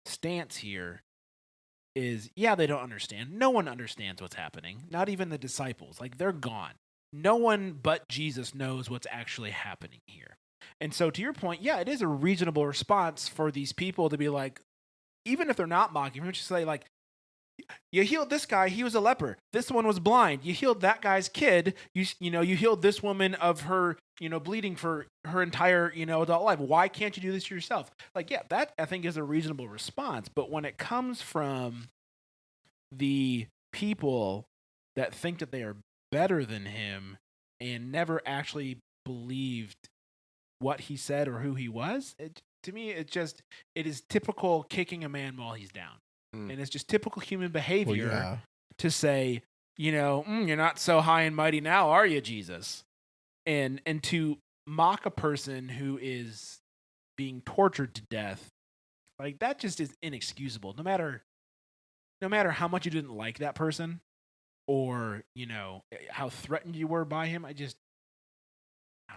stance here is, they don't understand. No one understands what's happening. Not even the disciples. Like, they're gone. No one but Jesus knows what's actually happening here. And so, to your point, it is a reasonable response for these people to be like, even if they're not mocking him, just say like, you healed this guy, he was a leper. This one was blind. You healed that guy's kid. You healed this woman of her, bleeding for her entire, adult life. Why can't you do this yourself? Like, that I think is a reasonable response. But when it comes from the people that think that they are better than him and never actually believed what he said or who he was, to me, it is typical kicking a man while he's down. And it's just typical human behavior to say, you're not so high and mighty now, are you, Jesus? And to mock a person who is being tortured to death, like, that just is inexcusable. No matter how much you didn't like that person or, how threatened you were by him, I don't know.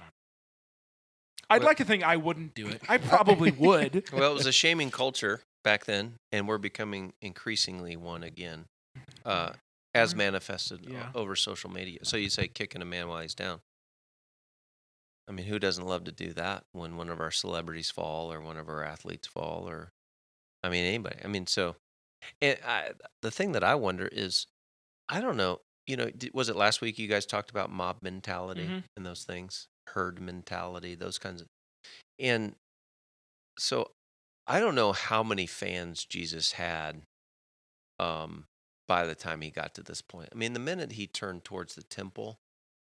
I'd like to think I wouldn't do it. I probably would. Well, it was a shaming culture back then, and we're becoming increasingly one again, as manifested over social media. So you say kicking a man while he's down. I mean, who doesn't love to do that when one of our celebrities fall or one of our athletes fall, or, I mean, anybody. I mean, so, and the thing that I wonder is, I don't know, was it last week you guys talked about mob mentality and those things, herd mentality, those kinds of, and so I don't know how many fans Jesus had by the time he got to this point. I mean, the minute he turned towards the temple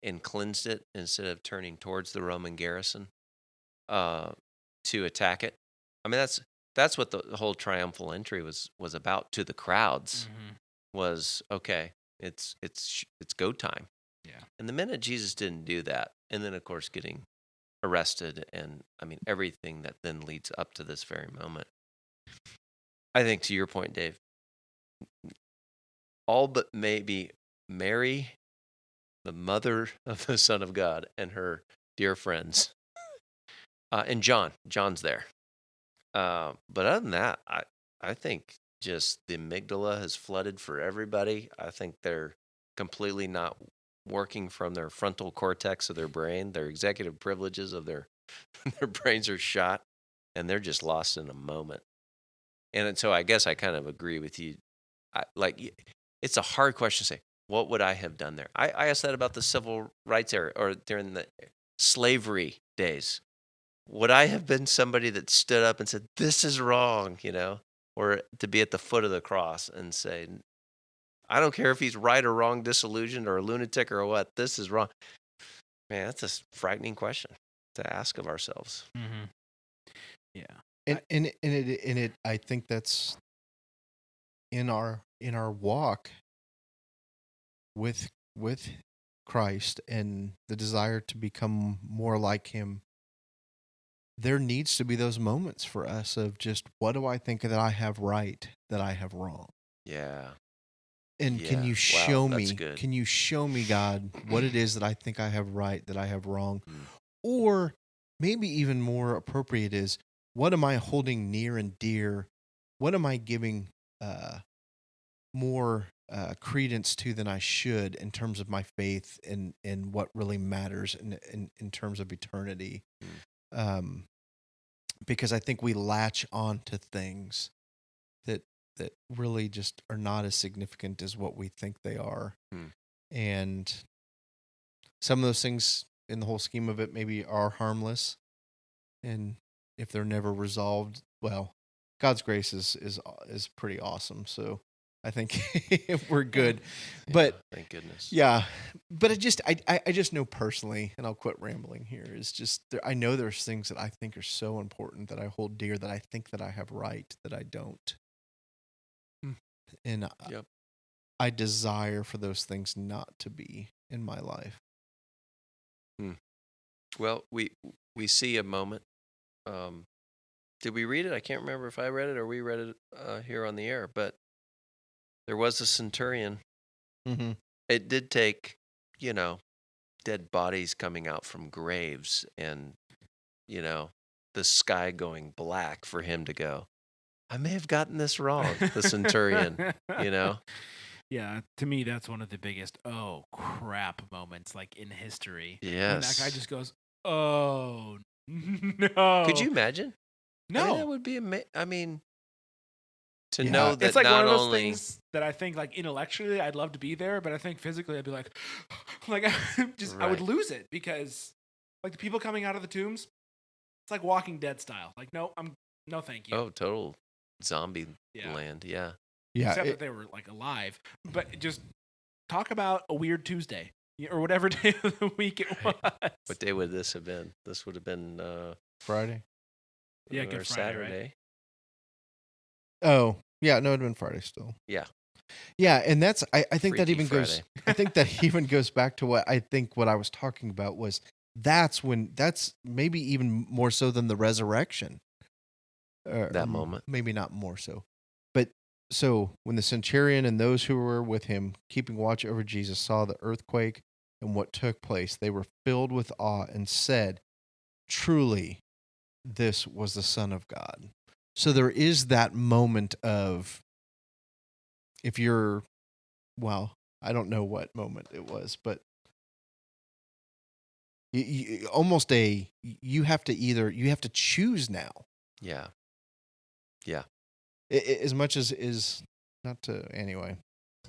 and cleansed it instead of turning towards the Roman garrison to attack it, I mean, that's what the whole triumphal entry was about to the crowds. Was, okay, it's go time. Yeah. And the minute Jesus didn't do that, and then of course getting arrested, and I mean everything that then leads up to this very moment, I think, to your point, Dave, all but maybe Mary, the mother of the Son of God, and her dear friends, and John's there. But other than that, I think just the amygdala has flooded for everybody. I think they're completely not working from their frontal cortex of their brain. Their executive privileges of their their brains are shot, and they're just lost in a moment. And so I guess I kind of agree with you. It's a hard question to say. What would I have done there? I asked that about the civil rights era or during the slavery days. Would I have been somebody that stood up and said, "This is wrong," or to be at the foot of the cross and say, "I don't care if he's right or wrong, disillusioned or a lunatic or what, this is wrong." Man, that's a frightening question to ask of ourselves. Mm-hmm. Yeah. And I think that's in our walk with Christ and the desire to become more like him. There needs to be those moments for us of just, what do I think that I have right, that I have wrong? Yeah. And can you Wow, show that's me, good. can you show me, God, what it is that I think I have right, that I have wrong? Mm. Or maybe even more appropriate is, what am I holding near and dear? What am I giving more credence to than I should in terms of my faith and what really matters in terms of eternity? Because I think we latch on to things that really just are not as significant as what we think they are. And some of those things in the whole scheme of it maybe are harmless. And if they're never resolved, well, God's grace is pretty awesome. So I think we're good. Yeah, but thank goodness. Yeah, but I just know personally, and I'll quit rambling here, is just I know there's things that I think are so important that I hold dear, that I think that I have right, that I don't. And Yep. I desire for those things not to be in my life. Well, we see a moment. Did we read it? I can't remember if I read it or we read it here on the air, but there was a centurion. Mm-hmm. It did take, dead bodies coming out from graves and, the sky going black for him to go, I may have gotten this wrong, the centurion, Yeah, to me, that's one of the biggest, oh, crap moments, like, in history. Yes. When that guy just goes, oh, no. Could you imagine? No. I mean, that would be amazing. To Yeah. know that It's like not one of those only things that I think, like, intellectually, I'd love to be there, but I think physically, I'd be like, I would lose it, because, like, the people coming out of the tombs, it's like Walking Dead style. Like, no, thank you. Oh, total zombie land. Yeah. Yeah. Except that they were, like, alive. But just talk about a weird Tuesday or whatever day of the week it was. What day would this have been? This would have been Friday. Yeah, or Good Friday, right? Saturday. Oh, yeah, no, it'd been Friday still. Yeah. Yeah, and that's I think that Freaky even goes Friday. I think that even goes back to what I was talking about was that's maybe even more so than the resurrection. That moment. Maybe not more so. But so when the centurion and those who were with him keeping watch over Jesus saw the earthquake and what took place, they were filled with awe and said, "Truly, this was the Son of God." So there is that moment of, if you're, well, I don't know what moment it was, but you have to choose now. Yeah. Yeah. As much as is not to, anyway.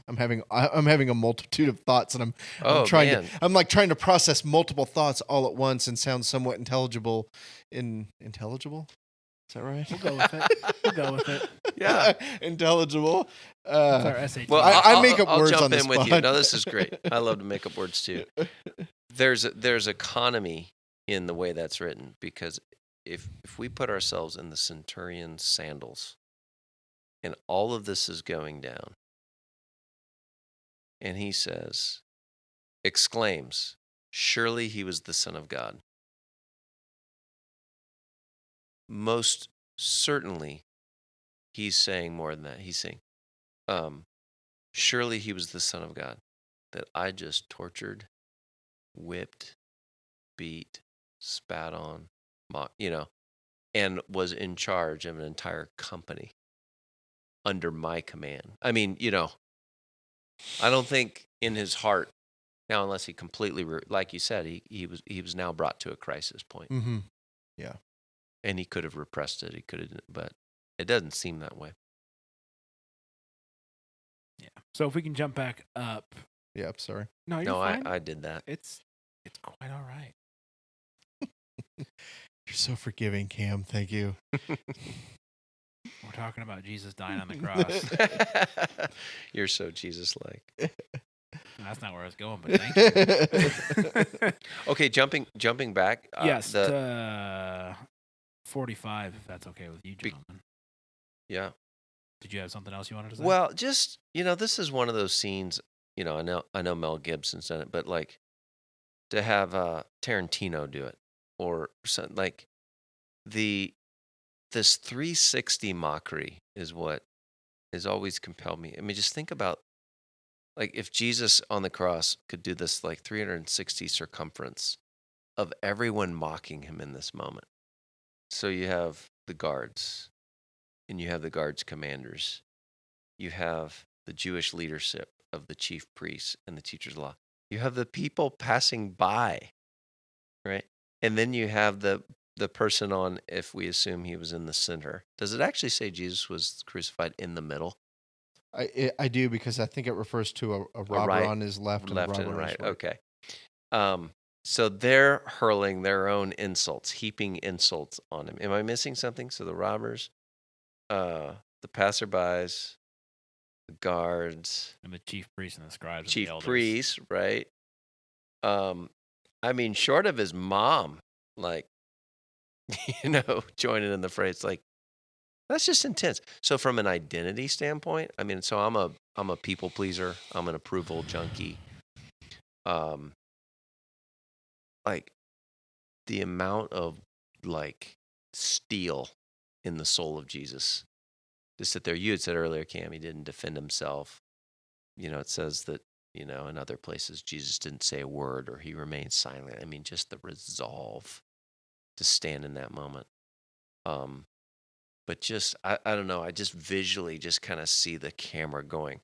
I'm having a multitude of thoughts, and I'm trying to process multiple thoughts all at once and sound somewhat intelligible. Intelligible? Is that right? We'll go with it. Yeah. Intelligible. It's our SAT. Well, I make up words jump on the in with you. spot. No, this is great. I love to make up words too. There's economy in the way that's written, because if we put ourselves in the centurion's sandals and all of this is going down, and he exclaims, surely he was the Son of God. Most certainly, he's saying more than that. He's saying, surely he was the Son of God that I just tortured, whipped, beat, spat on, mocked, and was in charge of an entire company. under my command. I mean, I don't think in his heart now, unless he completely, like you said, he was now brought to a crisis point, Mm-hmm. Yeah. and he could have repressed it. He could have, but it doesn't seem that way. Yeah. So if we can jump back up. Yep. Sorry. No, you're No, fine. I did that. It's quite all right. You're so forgiving, Cam. Thank you. We're talking about Jesus dying on the cross. You're so Jesus-like. That's not where I was going, but thank you. Okay, jumping back. Yes, 45, if that's okay with you, gentlemen. Yeah. Did you have something else you wanted to say? Well, just this is one of those scenes. I know Mel Gibson's done it, but like to have Tarantino do it, or something like this 360 mockery is what has always compelled me. I mean, just think about like if Jesus on the cross could do this like 360 circumference of everyone mocking him in this moment. So you have the guards, and you have the guards commanders. You have the Jewish leadership of the chief priests and the teachers of law. You have the people passing by, right? And then you have the person on, if we assume he was in the center. Does it actually say Jesus was crucified in the middle? I do, because I think it refers to a robber right, on his left and a robber and on his right. right. Okay. So they're hurling their own insults, heaping insults on him. Am I missing something? So the robbers, the passerbys, the guards, and the chief priests and the scribes, chief and the elders. priests, right? I mean, short of his mom, like, joining in the fray, it's like, that's just intense. So from an identity standpoint, I mean, so I'm a people pleaser. I'm an approval junkie. Like the amount of like steel in the soul of Jesus. To sit there, you had said earlier, Cam, he didn't defend himself. It says that, in other places, Jesus didn't say a word or he remained silent. I mean, just the resolve to stand in that moment. But just, I don't know, I just visually just kind of see the camera going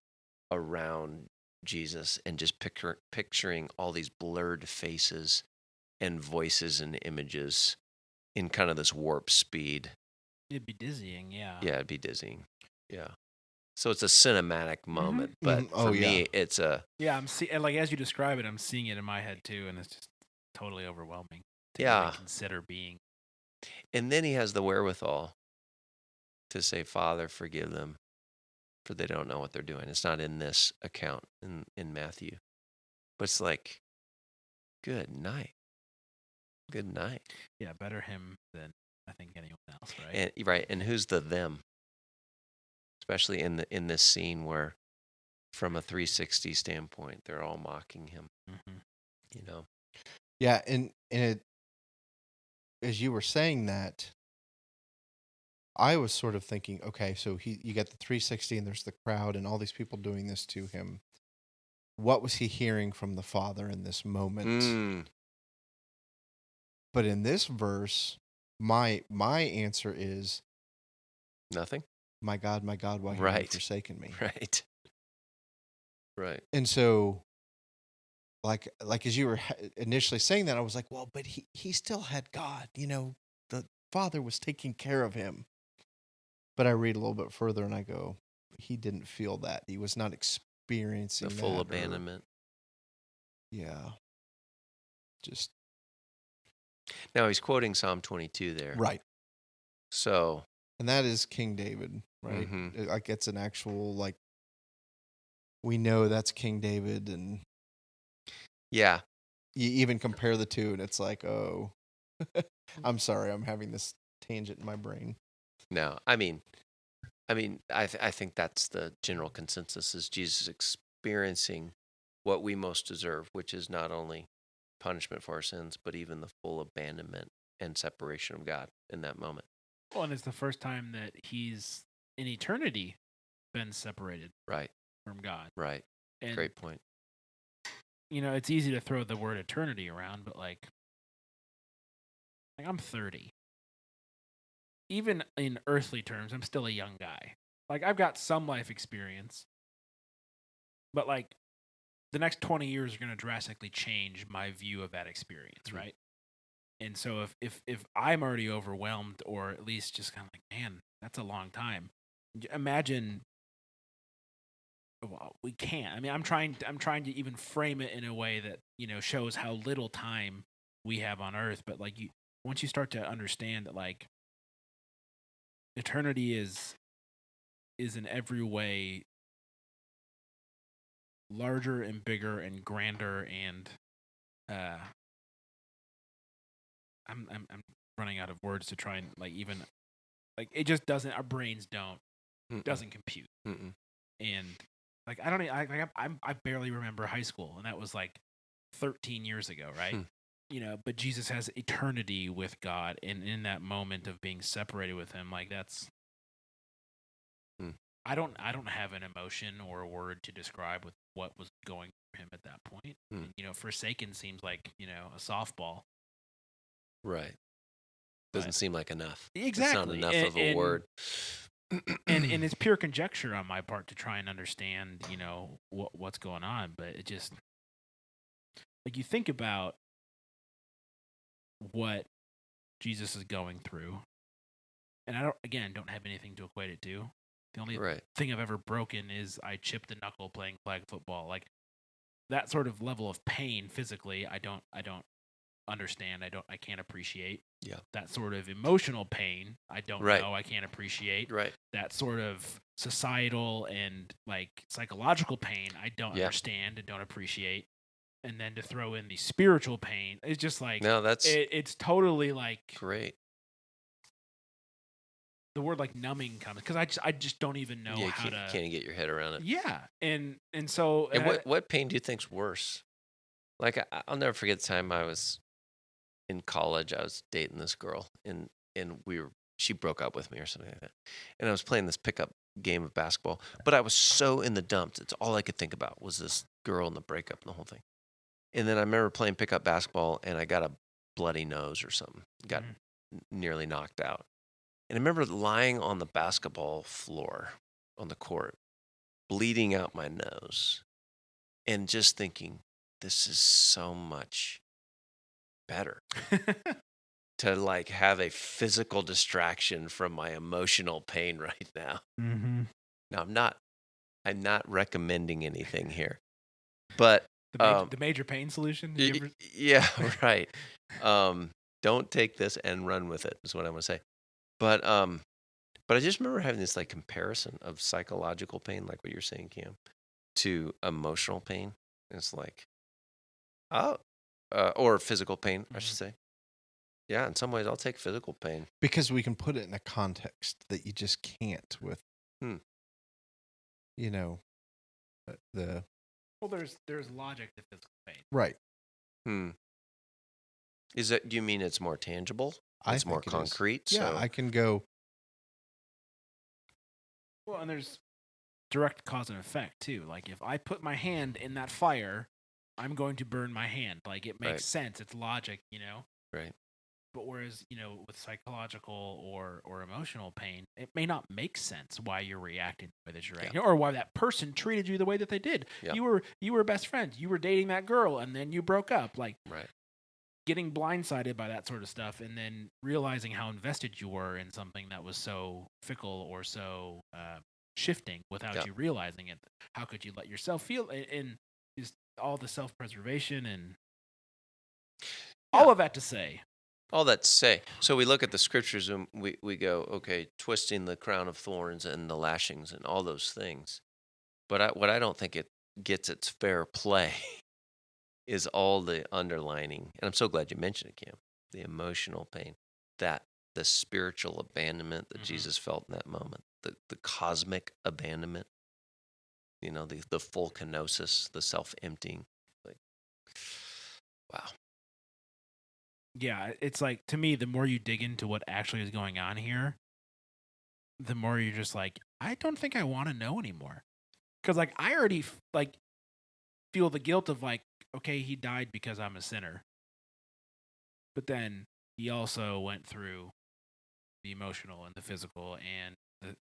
around Jesus and just picturing all these blurred faces and voices and images in kind of this warp speed. It'd be dizzying, yeah. Yeah, it'd be dizzying. Yeah. So it's a cinematic moment, but for me, it's a... Yeah, and like as you describe it, I'm seeing it in my head too, and it's just totally overwhelming to even consider being. And then he has the wherewithal to say, Father, forgive them, for they don't know what they're doing. It's not in this account in Matthew. But it's like, good night. Good night. Yeah, better him than I think anyone else, right? And who's the them? Especially in this scene where, from a 360 standpoint, they're all mocking him. Mm-hmm. Yeah, and it, as you were saying that, I was sort of thinking, okay, so you got the 360 and there's the crowd and all these people doing this to him. What was he hearing from the Father in this moment? But in this verse, my answer is nothing. My God, why have you forsaken me? Right. And so, like as you were initially saying that, I was like, well, but he still had God. The Father was taking care of him. But I read a little bit further and I go, he didn't feel that. He was not experiencing the full abandonment. Yeah. Just. Now he's quoting Psalm 22 there. Right. So. And that is King David, right? Mm-hmm. Like it's an actual, like, we know that's King David. And. Yeah. You even compare the two and it's like, oh, I'm sorry. I'm having this tangent in my brain. No, I mean, I think that's the general consensus is Jesus experiencing what we most deserve, which is not only punishment for our sins, but even the full abandonment and separation of God in that moment. Well, and it's the first time that he's in eternity been separated from God. Right. And, great point. It's easy to throw the word eternity around, but like I'm 30. Even in earthly terms, I'm still a young guy. Like, I've got some life experience, but like the next 20 years are going to drastically change my view of that experience, right? And so if I'm already overwhelmed, or at least just kind of like, man, that's a long time. Imagine. Well, we can't. I mean, I'm trying to even frame it in a way that, shows how little time we have on Earth. But like, once you start to understand that, like, eternity is in every way larger and bigger and grander, and I'm running out of words to try and like even like it just doesn't. Our brains doesn't compute. And like I don't I barely remember high school, and that was like 13 years ago, right? But Jesus has eternity with God, and in that moment of being separated with Him, like that's. I don't have an emotion or a word to describe with what was going through him at that point. And, forsaken seems like a softball. Right. Doesn't seem like enough. Exactly. It's not enough of a word. And it's pure conjecture on my part to try and understand, what's going on. But it just, like, you think about what Jesus is going through, and I don't have anything to equate it to. The only thing I've ever broken is I chipped a knuckle playing flag football. Like, that sort of level of pain physically, I don't understand. I can't appreciate. Yeah. That sort of emotional pain, I don't know. I can't appreciate. Right. That sort of societal and like psychological pain, I don't understand and don't appreciate. And then to throw in the spiritual pain, it's just like it's totally like great. The word like numbing comes because I just don't even know how to. Can't get your head around it. Yeah, and so. And what pain do you think's worse? Like I'll never forget the time I was in college. I was dating this girl, and she broke up with me or something like that. And I was playing this pickup game of basketball, but I was so in the dumps. It's all I could think about was this girl and the breakup and the whole thing. And then I remember playing pickup basketball, and I got a bloody nose or something. Got nearly knocked out. And I remember lying on the basketball floor on the court, bleeding out my nose, and just thinking, this is so much better to like have a physical distraction from my emotional pain right now. Now, I'm not recommending anything here, but the major pain solution. Yeah, right. Don't take this and run with it is what I'm going to say. But I just remember having this like comparison of psychological pain, like what you're saying, Cam, to emotional pain. It's like, or physical pain, I should say. Yeah, in some ways, I'll take physical pain because we can put it in a context that you just can't with. Well, there's logic to physical pain, right? Is that? Do you mean it's more tangible? It's more concrete. Yeah, so. I can go. Well, and there's direct cause and effect too. Like if I put my hand in that fire, I'm going to burn my hand. Like it makes sense. It's logic, Right. But whereas, with psychological or emotional pain, it may not make sense why you're reacting the way that you're reacting, or why that person treated you the way that they did. Yeah. You were best friends. You were dating that girl, and then you broke up. Like, getting blindsided by that sort of stuff, and then realizing how invested you were in something that was so fickle or so shifting without you realizing it. How could you let yourself feel in just all the self-preservation and all of that to say? All that to say. So we look at the scriptures and we go, okay, twisting the crown of thorns and the lashings and all those things. But what I don't think it gets its fair play is all the underlining, and I'm so glad you mentioned it, Cam, the emotional pain, that the spiritual abandonment that Jesus felt in that moment, the cosmic abandonment, the full kenosis, the self-emptying. Like, wow. Yeah, it's like, to me, the more you dig into what actually is going on here, the more you're just like, I don't think I want to know anymore. Because, like, I already, feel the guilt of, like, okay, he died because I'm a sinner. But then he also went through the emotional and the physical and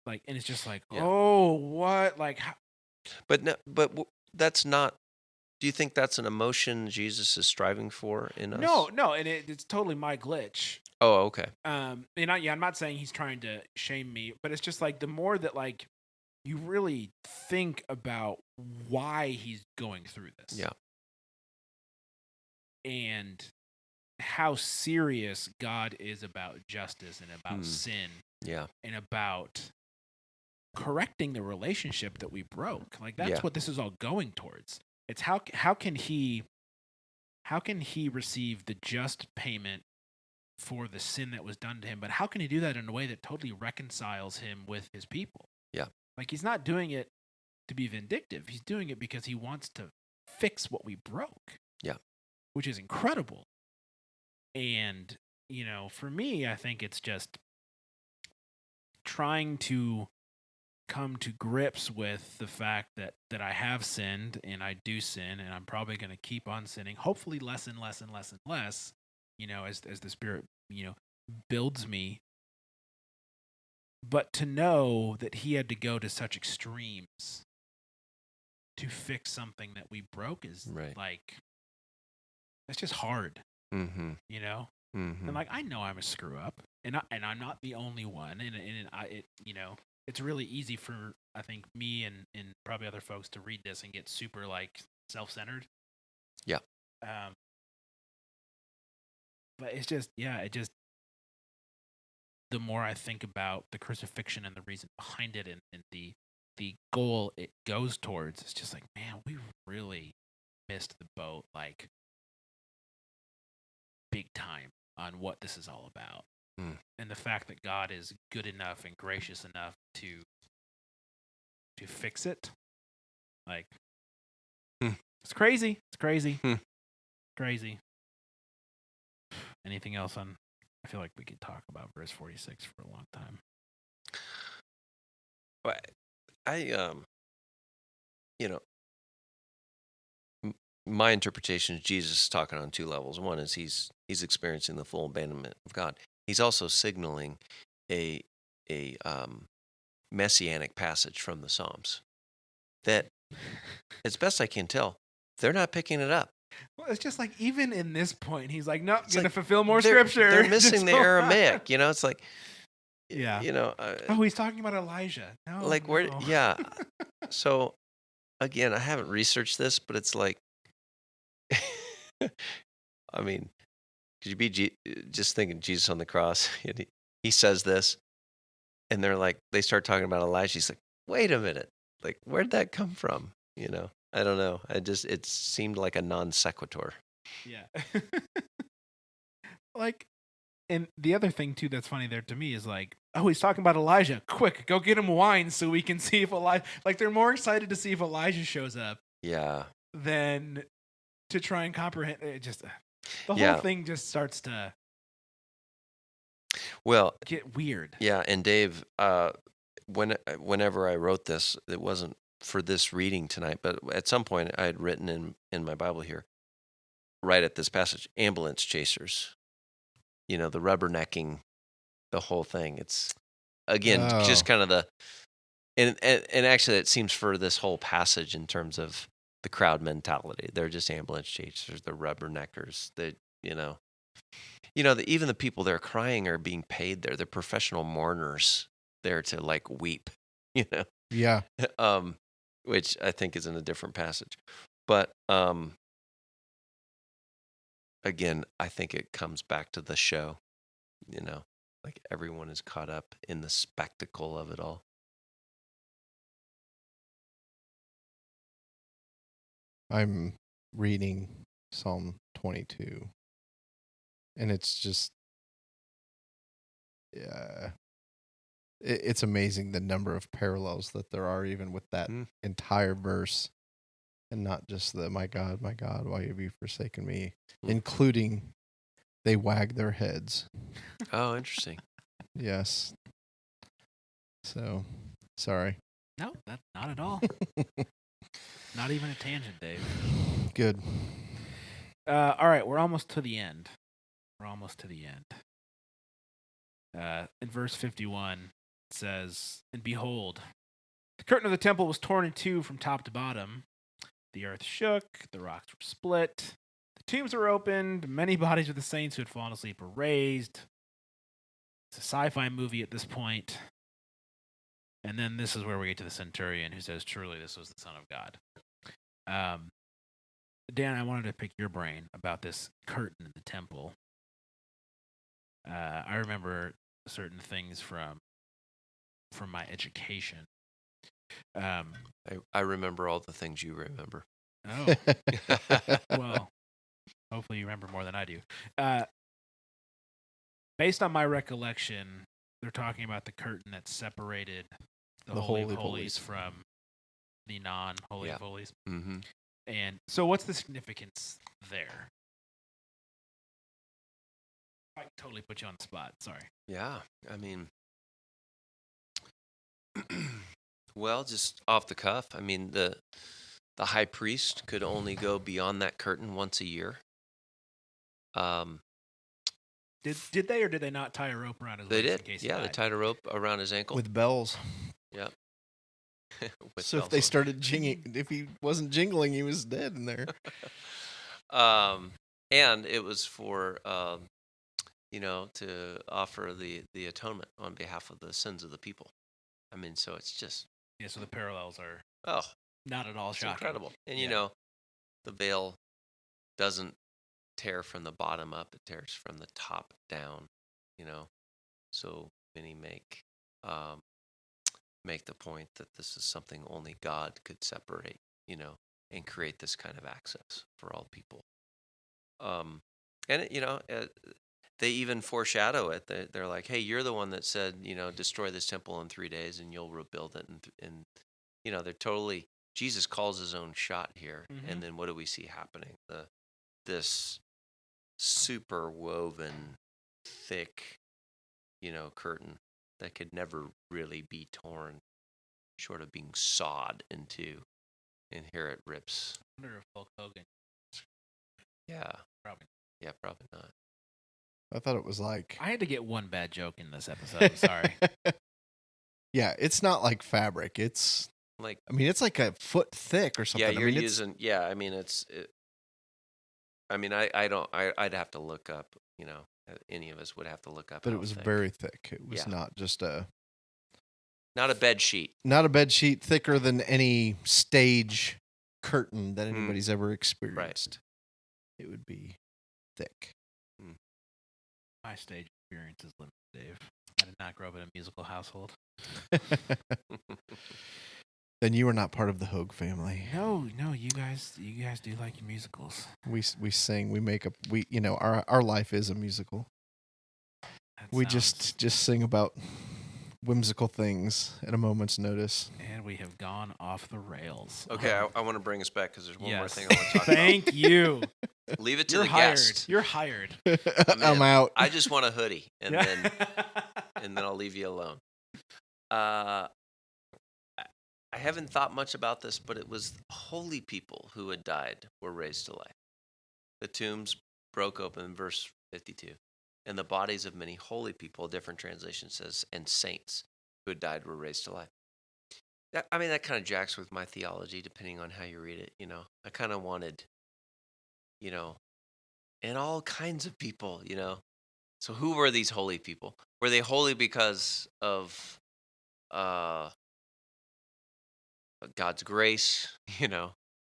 Like, and it's just like, Yeah. oh, what? Like, But no, that's not. Do you think that's an emotion Jesus is striving for in us? no, and it's totally my glitch. Oh, okay. And I'm not saying he's trying to shame me, but it's just like the more that like you really think about why he's going through this. Yeah. And how serious God is about justice and about sin Yeah. and about correcting the relationship that we broke. Like that's Yeah. what this is all going towards. It's how can he receive the just payment for the sin that was done to him, but how can he do that in a way that totally reconciles him with his people? Yeah. Like he's not doing it to be vindictive. He's doing it because he wants to fix what we broke. Yeah. Which is incredible. And, for me, I think it's just trying to come to grips with the fact that I have sinned and I do sin and I'm probably going to keep on sinning, hopefully less and less and less and less, as the Spirit, builds me. But to know that he had to go to such extremes to fix something that we broke is like, that's just hard. Mm-hmm. And like I know I'm a screw up, and I'm not the only one, and it's really easy for I think me and probably other folks to read this and get super like self-centered. Yeah. But it's just the more I think about the crucifixion and the reason behind it and the goal it goes towards, it's just like, man, we really missed the boat, like big time on what this is all about. And the fact that God is good enough and gracious enough to fix it. Like it's crazy. It's crazy. Crazy. Anything else on I feel like we could talk about verse 46 for a long time. Well, my interpretation is Jesus is talking on two levels. One is he's experiencing the full abandonment of God. He's also signaling a messianic passage from the Psalms that, as best I can tell, they're not picking it up. Well, it's just like even in this point, he's like, no, going to like fulfill more scripture. They're missing the Aramaic. It's like, yeah. He's talking about Elijah. No, like where? Yeah. So again, I haven't researched this, but it's like, I mean, could you be just thinking Jesus on the cross? And he says this, and they start talking about Elijah. He's like, wait a minute, like where'd that come from? I don't know. It seemed like a non sequitur. Yeah. Like, and the other thing too that's funny there to me is like, oh, he's talking about Elijah. Quick, go get him wine so we can see if Elijah. Like they're more excited to see if Elijah shows up. Yeah. Than to try and comprehend it. Just the whole thing just starts to get weird. Yeah, and Dave, whenever I wrote this, it wasn't for this reading tonight, but at some point I had written in my Bible here, right at this passage, ambulance chasers. The rubbernecking, the whole thing. It's again just kind of the and actually it seems for this whole passage in terms of the crowd mentality. They're just ambulance chasers, the rubberneckers. Even the people that are crying are being paid there. They're professional mourners there to like weep. Yeah. Which I think is in a different passage. But again, I think it comes back to the show. Like everyone is caught up in the spectacle of it all. I'm reading Psalm 22, and it's just, it's amazing the number of parallels that there are even with that entire verse, and not just the my God, why have you forsaken me, including they wag their heads. Oh, interesting. Yes. So, sorry. No, that's not at all. Not even a tangent, Dave. Good. All right, we're almost to the end. In verse 51, it says, "And behold, the curtain of the temple was torn in two from top to bottom. The earth shook, the rocks were split, the tombs were opened, many bodies of the saints who had fallen asleep were raised." It's a sci-fi movie at this point. And then this is where we get to the centurion who says, "Truly, this was the Son of God." Dan, I wanted to pick your brain about this curtain in the temple. I remember certain things from my education. I remember all the things you remember. Oh, well, hopefully you remember more than I do. Based on my recollection, they're talking about the curtain that separated the Holy of Holies from the non-Holy of Holies. Mm-hmm. And so what's the significance there? I totally put you on the spot. Sorry. Yeah, I mean, well, just off the cuff, I mean, the high priest could only go beyond that curtain once a year. Did they or did they not tie a rope around his They legs did. in case he Yeah, they died? tied a rope around his ankle. With bells. Yep. So if they started jingling, if he wasn't jingling, he was dead in there. And it was for, to offer the atonement on behalf of the sins of the people. I mean, so it's just... Yeah, so the parallels are not at all it's shocking. incredible. And, Yeah. The veil doesn't tear from the bottom up, it tears from the top down, So many make the point that this is something only God could separate, and create this kind of access for all people. They even foreshadow it. They're like, "Hey, you're the one that said, destroy this temple in 3 days, and you'll rebuild it." And they're totally... Jesus calls his own shot here, and then what do we see happening? This super woven, thick, curtain that could never really be torn, short of being sawed into, and here it rips. I wonder if Hulk Hogan. Yeah, Probably. Yeah, probably not. I thought it was like... I had to get one bad joke in this episode. I'm sorry. Yeah, it's not like fabric. It's like... I mean, it's like a foot thick or something. Yeah, you're using... Yeah, I mean, I'd have to look up, any of us would have to look up. But it was very thick. It was not just not a bed sheet. Not a bed sheet, thicker than any stage curtain that anybody's ever experienced. Right. It would be thick. My stage experience is limited, Dave. I did not grow up in a musical household. Then you were not part of the Hogue family. No, you guys do like your musicals. We sing, we make our life is a musical. We just sing about whimsical things at a moment's notice. And we have gone off the rails. Okay, I want to bring us back because there's one more thing I want to talk Thank you. Leave it to You're the hired. guest. You're hired. I'm out. I just want a hoodie, and then I'll leave you alone. I haven't thought much about this, but it was holy people who had died were raised to life. The tombs broke open in verse 52, and the bodies of many holy people, a different translation says, and saints who had died were raised to life. That kind of jacks with my theology, depending on how you read it. I kind of wanted, and all kinds of people, So who were these holy people? Were they holy because of God's grace?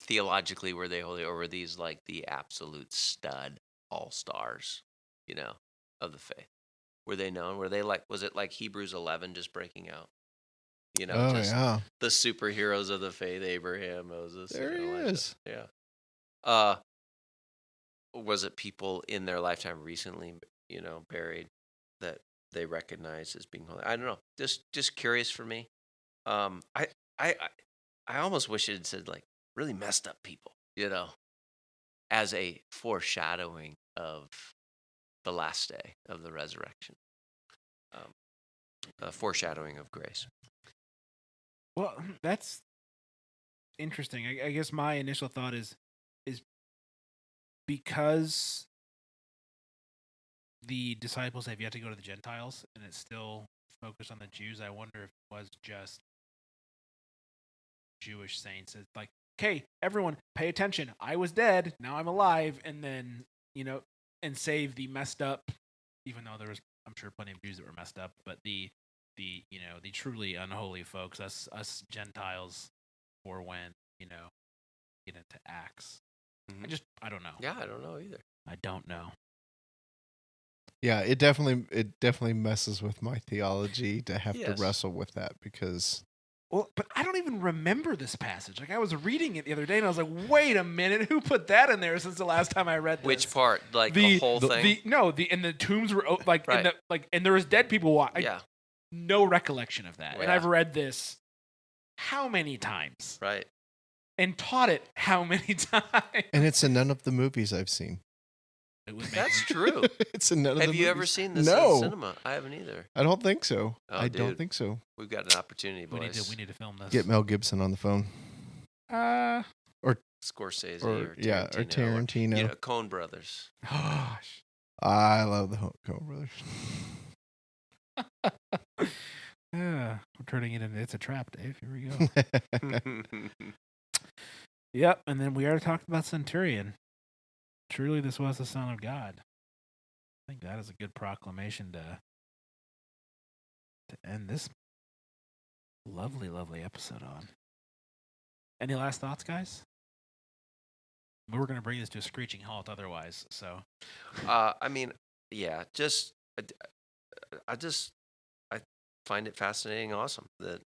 Theologically, were they holy, or were these like the absolute stud all-stars, of the faith? Were they known? Were they like, was it like Hebrews 11 just breaking out? The superheroes of the faith, Abraham, Moses. There he is. Yeah. Was it people in their lifetime recently, buried that they recognize as being holy? I don't know. Just curious for me. I almost wish it had said like really messed up people, as a foreshadowing of the last day of the resurrection. A foreshadowing of grace. Well, that's interesting. I guess my initial thought is because the disciples have yet to go to the Gentiles, and it's still focused on the Jews. I wonder if it was just Jewish saints. It's like, okay, everyone, pay attention. I was dead. Now I'm alive. And then, and save the messed up, even though there was, I'm sure, plenty of Jews that were messed up, but the truly unholy folks, us Gentiles, for when, get into Acts. Mhm. I don't know. Yeah, I don't know either. I don't know. Yeah, it definitely messes with my theology to have to Yes. wrestle with that because Well, but I don't even remember this passage. Like, I was reading it the other day, and I was like, "Wait a minute, who put that in there?" Since the last time I read this, Which part? Like the whole thing? and the tombs were like, Right. and there was dead people. Yeah, No recollection of that, and Yeah. I've read this how many times right. and taught it how many times. and it's in none of the movies I've seen. It was That's true. It's in none of the Have movies. you ever seen this No. in cinema? I haven't either. I don't think so. Oh, I don't dude. think so. We've got an opportunity, we boys. need to film this. Get Mel Gibson on the phone. Scorsese Or or yeah, or Tarantino. You know, Coen Brothers. Gosh. I love the Coen Brothers. Yeah, we're turning it into It's a Trap, Dave. Here we go. Yep, and then we already talked about Centurion. Truly, this was the Son of God. I think that is a good proclamation to end this lovely, lovely episode on. Any last thoughts, guys? We were going to bring this to a screeching halt otherwise, so. I mean, yeah, I find it fascinating and awesome that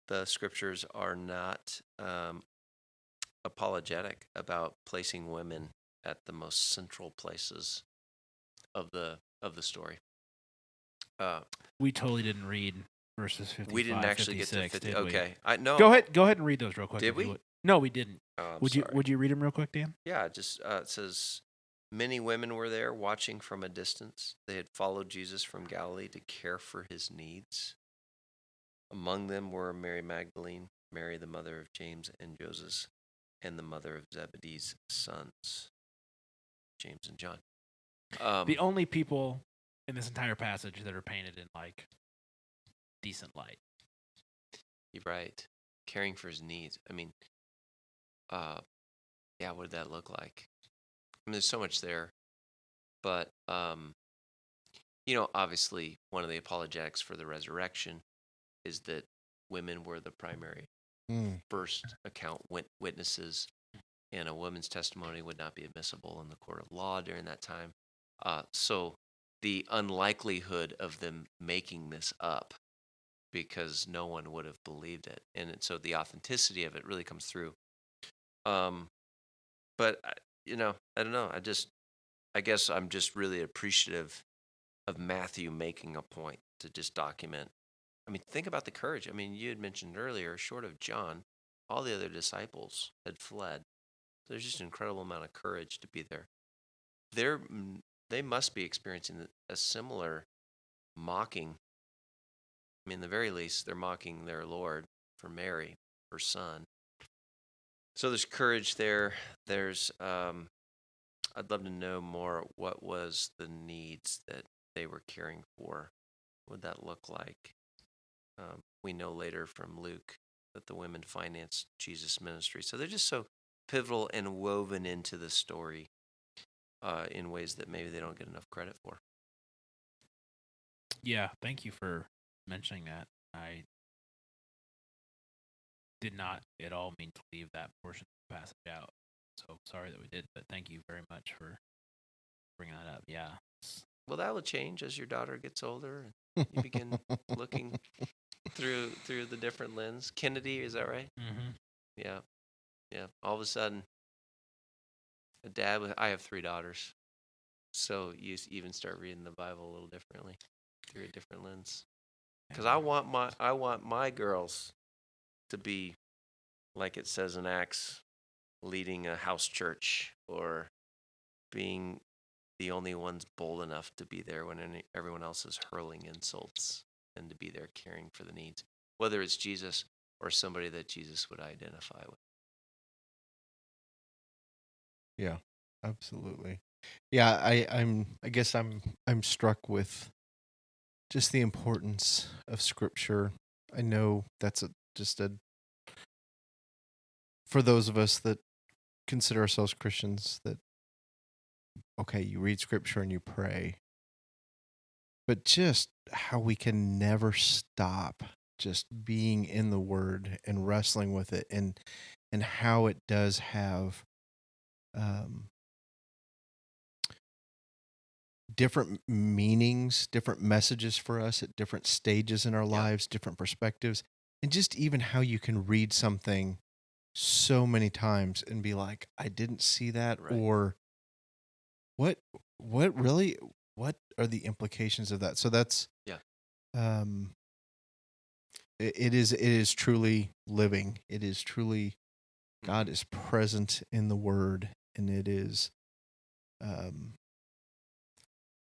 the scriptures are not apologetic about placing women at the most central places of the story. We totally didn't read verses 55, We didn't actually 56, get to 50. did we? Okay, I know. Go ahead and read those real quick. Did if you we? would. No, we didn't. Oh, I'm Would sorry. you read them real quick, Dan? Yeah, just it says, many women were there watching from a distance. They had followed Jesus from Galilee to care for his needs. Among them were Mary Magdalene, Mary the mother of James and Joseph, and the mother of Zebedee's sons, James and John. The only people in this entire passage that are painted in like decent light. You're right. Caring for his needs. I mean, yeah, what did that look like? I mean, there's so much there, but obviously, one of the apologetics for the resurrection is that women were the primary first account witnesses, and a woman's testimony would not be admissible in the court of law during that time. So the unlikelihood of them making this up, because no one would have believed it, and so the authenticity of it really comes through. But I don't know. I guess I'm just really appreciative of Matthew making a point to just document. I mean, think about the courage. I mean, you had mentioned earlier, short of John, all the other disciples had fled. There's just an incredible amount of courage to be there. They must be experiencing a similar mocking. I mean, at the very least, they're mocking their Lord for Mary, her son. So there's courage there. There's, I'd love to know more. What was the needs that they were caring for? What would that look like? We know later from Luke that the women financed Jesus' ministry. So they're just so pivotal and woven into the story in ways that maybe they don't get enough credit for. Yeah, thank you for mentioning that. I did not at all mean to leave that portion of the passage out. So sorry that we did, but thank you very much for bringing that up. Yeah. Well, that will change as your daughter gets older and you begin looking through the different lens. Kennedy, is that right? Mm-hmm. Yeah. All of a sudden, I have 3 daughters, so you even start reading the Bible a little differently through a different lens. Because I want my girls to be, like it says in Acts, leading a house church or being the only ones bold enough to be there when everyone else is hurling insults, and to be there caring for the needs, whether it's Jesus or somebody that Jesus would identify with. Yeah, absolutely. Yeah, I guess I'm struck with just the importance of Scripture. I know that's for those of us that consider ourselves Christians, that, okay, you read Scripture and you pray, but just how we can never stop just being in the Word and wrestling with it, and how it does have different meanings, different messages for us at different stages in our lives, different perspectives, and just even how you can read something so many times and be like, I didn't see that, or what are the implications of that? So that's it is truly living. It is truly, God is present in the Word, and it is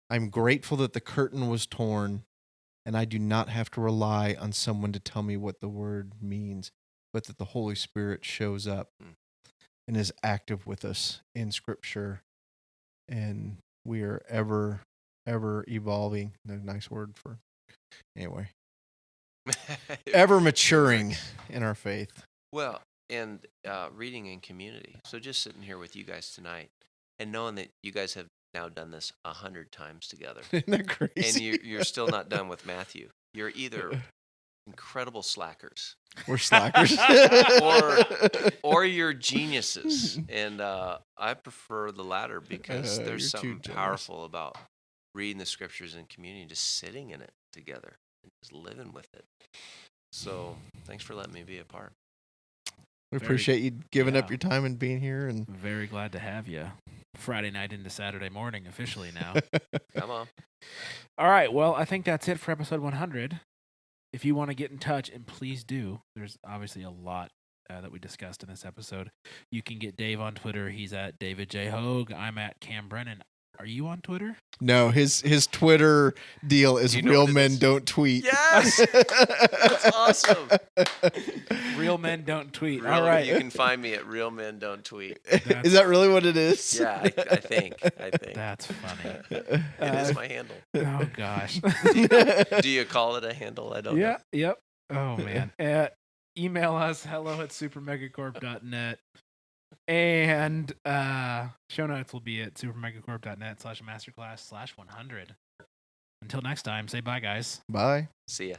I'm grateful that the curtain was torn and I do not have to rely on someone to tell me what the Word means, but that the Holy Spirit shows up and is active with us in Scripture, and we are ever evolving. A nice word for, anyway. Ever maturing in our faith. Well, and reading in community. So just sitting here with you guys tonight and knowing that you guys have now done this 100 times together. Isn't that crazy? And you're still not done with Matthew. You're either incredible slackers. We're slackers. or you're geniuses. And I prefer the latter because there's something powerful about reading the Scriptures in community, just sitting in it together and just living with it. So thanks for letting me be a part. We appreciate you giving up your time and being here. And very glad to have you. Friday night into Saturday morning officially now. Come on. All right. Well, I think that's it for episode 100. If you want to get in touch, and please do, there's obviously a lot that we discussed in this episode. You can get Dave on Twitter. He's at David J. Hogue. I'm at Cam Brennan. Are you on Twitter? No, his Twitter deal is Real Men Don't Tweet. Yes! That's awesome. Real Men Don't Tweet. All right. You can find me at Real Men Don't Tweet. Is that really what it is? Yeah, I think. That's funny. It is my handle. Oh, gosh. Do you call it a handle? I don't know. Yep. Oh, man. Email us, hello@supermegacorp.net. And show notes will be at supermegacorp.net/masterclass/100. Until next time, say bye, guys. Bye. See ya.